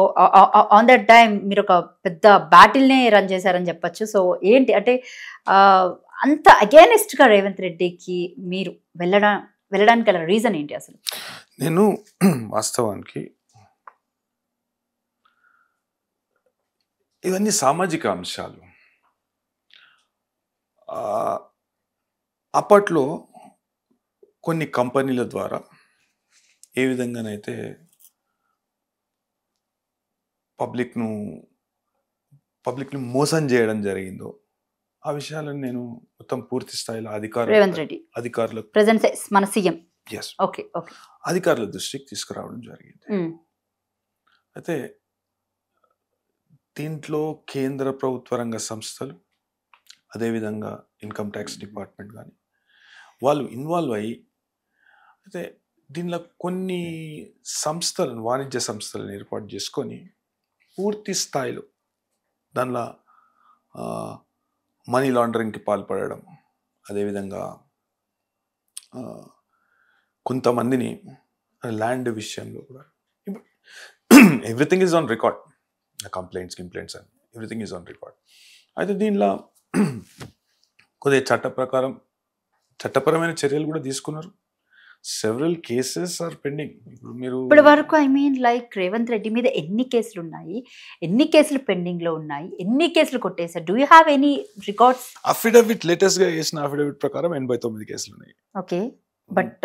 on that time మీరు ఒక పెద్ద బ్యాటిల్నే రన్ చేశారని చెప్పొచ్చు. సో ఏంటి అంటే అంత అగైనెస్ట్గా రేవంత్ రెడ్డికి మీరు వెళ్ళడానికి గల రీజన్ ఏంటి అసలు? నేను వాస్తవానికి ఇవన్నీ సామాజిక అంశాలు. అప్పట్లో కొన్ని కంపెనీల ద్వారా ఏ విధంగానైతే పబ్లిక్ను మోసం చేయడం జరిగిందో ఆ విషయాలను నేను మొత్తం పూర్తి స్థాయిలో రేవంత్ రెడ్డి అధికారులకు ప్రెజెంట్ మన సీఎం అధికారుల దృష్టికి తీసుకురావడం జరిగింది. అయితే దీంట్లో కేంద్ర ప్రభుత్వ రంగ సంస్థలు, అదేవిధంగా ఇన్కమ్ ట్యాక్స్ డిపార్ట్మెంట్ కానీ వాళ్ళు ఇన్వాల్వ్ అయ్యి, అయితే దీనిలో కొన్ని వాణిజ్య సంస్థలను ఏర్పాటు చేసుకొని పూర్తి స్థాయిలో దానిలో మనీ లాండరింగ్కి పాల్పడడం, అదేవిధంగా కొంతమందిని ల్యాండ్ విషయంలో కూడా everything is on record. Complaints అని ఎవ్రీథింగ్ ఈజ్ ఆన్ రికార్డ్. అయితే దీనిలో కొద్దిగా చట్టపరమైన చర్యలు కూడా తీసుకున్నారు. Several cases are pending. ఇప్పటి వరకు లైక్ రేవంత్ రెడ్డి మీద ఎన్ని కేసులు ఉన్నాయి, ఎన్ని కేసులు పెండింగ్ లో ఉన్నాయి, ఎన్ని కేసులు కొట్టేశారు? Do you have any records? Affidavit latest గా చేసిన అఫిడవిట్ ప్రకారం 89 కేసులు ఉన్నాయి. ఓకే, బట్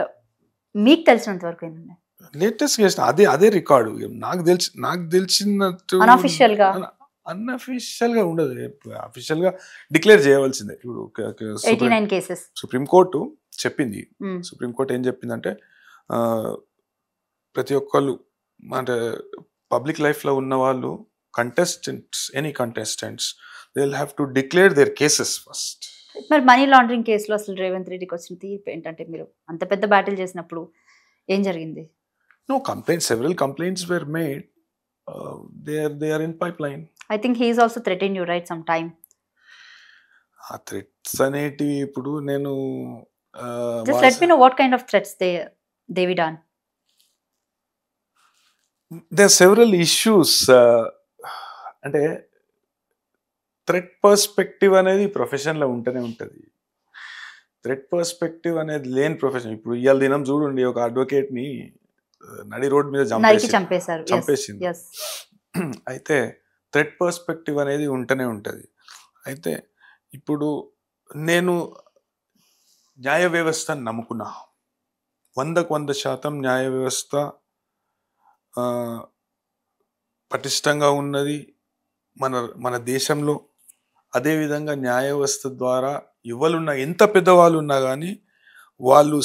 మీకు తెలిసినంత వరకు ఎన్ని ఉన్నాయి? లేటెస్ట్ చేసిన అదే రికార్డు. నాకు తెలిసినట్టు అన్అఫీషియల్ గా ఉండదు, అఫీషియల్ గా డిక్లేర్ చేయవలసిందే. ఇప్పుడు 89 కేసెస్ సుప్రీంకోర్టు చెప్పింది. సుప్రీంకోర్టు ఏం చెప్పిందంటే ప్రతి ఒక్కళ్ళు అంటే పబ్లిక్ లైఫ్ లో ఉన్న వాళ్ళు any contestants they will have to declare their cases first. మరి మనీ లాండరింగ్ కేసులో అసలు రేవంత్ రెడ్డికి వచ్చిన తీర్పు ఏంటంటే, మీరు అంత పెద్ద బ్యాటిల్ చేసినప్పుడు ఏం జరిగింది? Several complaints were made. They are in pipeline. I think he is also threatening you, right, sometime. Threats అనేటివి ఇప్పుడు నేను just let me know what kind of threats they done. There are several issues. అంటే థ్రెట్ పర్స్పెక్టివ్ అనేది ప్రొఫెషన్ లో ఉంటూనే ఉంటుంది. థ్రెట్ పర్స్పెక్టివ్ అనేది లేని ప్రొఫెషన్. ఇప్పుడు ఇవాళ దినం చూడండి, ఒక అడ్వకేట్ ని నడి రోడ్ మీద చంపేసింది. అయితే థ్రెట్ పర్స్పెక్టివ్ అనేది ఉంటూనే ఉంటుంది. అయితే ఇప్పుడు నేను న్యాయ వ్యవస్థను నమ్ముకున్నా. 100% న్యాయ వ్యవస్థ పటిష్టంగా ఉన్నది మన దేశంలో. అదేవిధంగా న్యాయ వ్యవస్థ ద్వారా ఎవరున్నా, ఎంత పెద్దవాళ్ళు ఉన్నా కానీ వాళ్ళు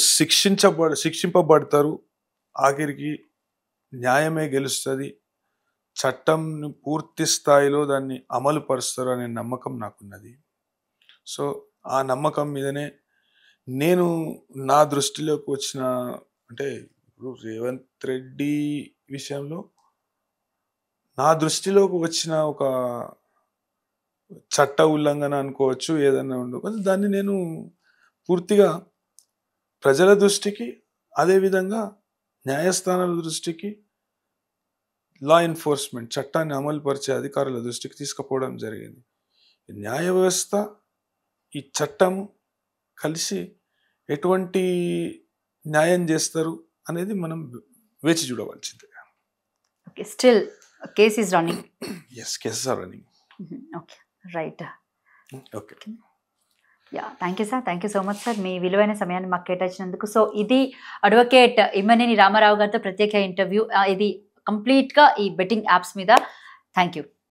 శిక్షింపబడతారు. ఆఖరికి న్యాయమే గెలుస్తుంది. చట్టం పూర్తి స్థాయిలో దాన్ని అమలు పరుస్తారు అనే నమ్మకం నాకున్నది. సో ఆ నమ్మకం మీదనే నేను నా దృష్టిలోకి వచ్చిన అంటే ఇప్పుడు రేవంత్ రెడ్డి విషయంలో నా దృష్టిలోకి వచ్చిన ఒక చట్ట ఉల్లంఘన అనుకోవచ్చు, ఏదైనా ఉండవచ్చు. దాన్ని నేను పూర్తిగా ప్రజల దృష్టికి, అదేవిధంగా న్యాయస్థానాల దృష్టికి, లా ఎన్ఫోర్స్మెంట్ చట్టాన్ని అమలు పరిచే అధికారుల దృష్టికి తీసుకుపోవడం జరిగింది. ఈ న్యాయ వ్యవస్థ, ఈ చట్టం కలిసి ఎటువంటి న్యాయం చేస్తారు అనేది మనం వేచి చూడవలసిందే. Okay, still case is running. Yes, cases are running. Okay, right. Okay, yeah, thank you sir, thank you so much sir, మీ విలువైన సమయాన్ని మాకు కేటాయించినందుకు. సో ఇది అడ్వకేట్ ఇమ్మనేని రామారావు గారితో ప్రత్యేక ఇంటర్వ్యూ. ఇది కంప్లీట్గా ఈ బెట్టింగ్ యాప్స్ మీద. Thank you.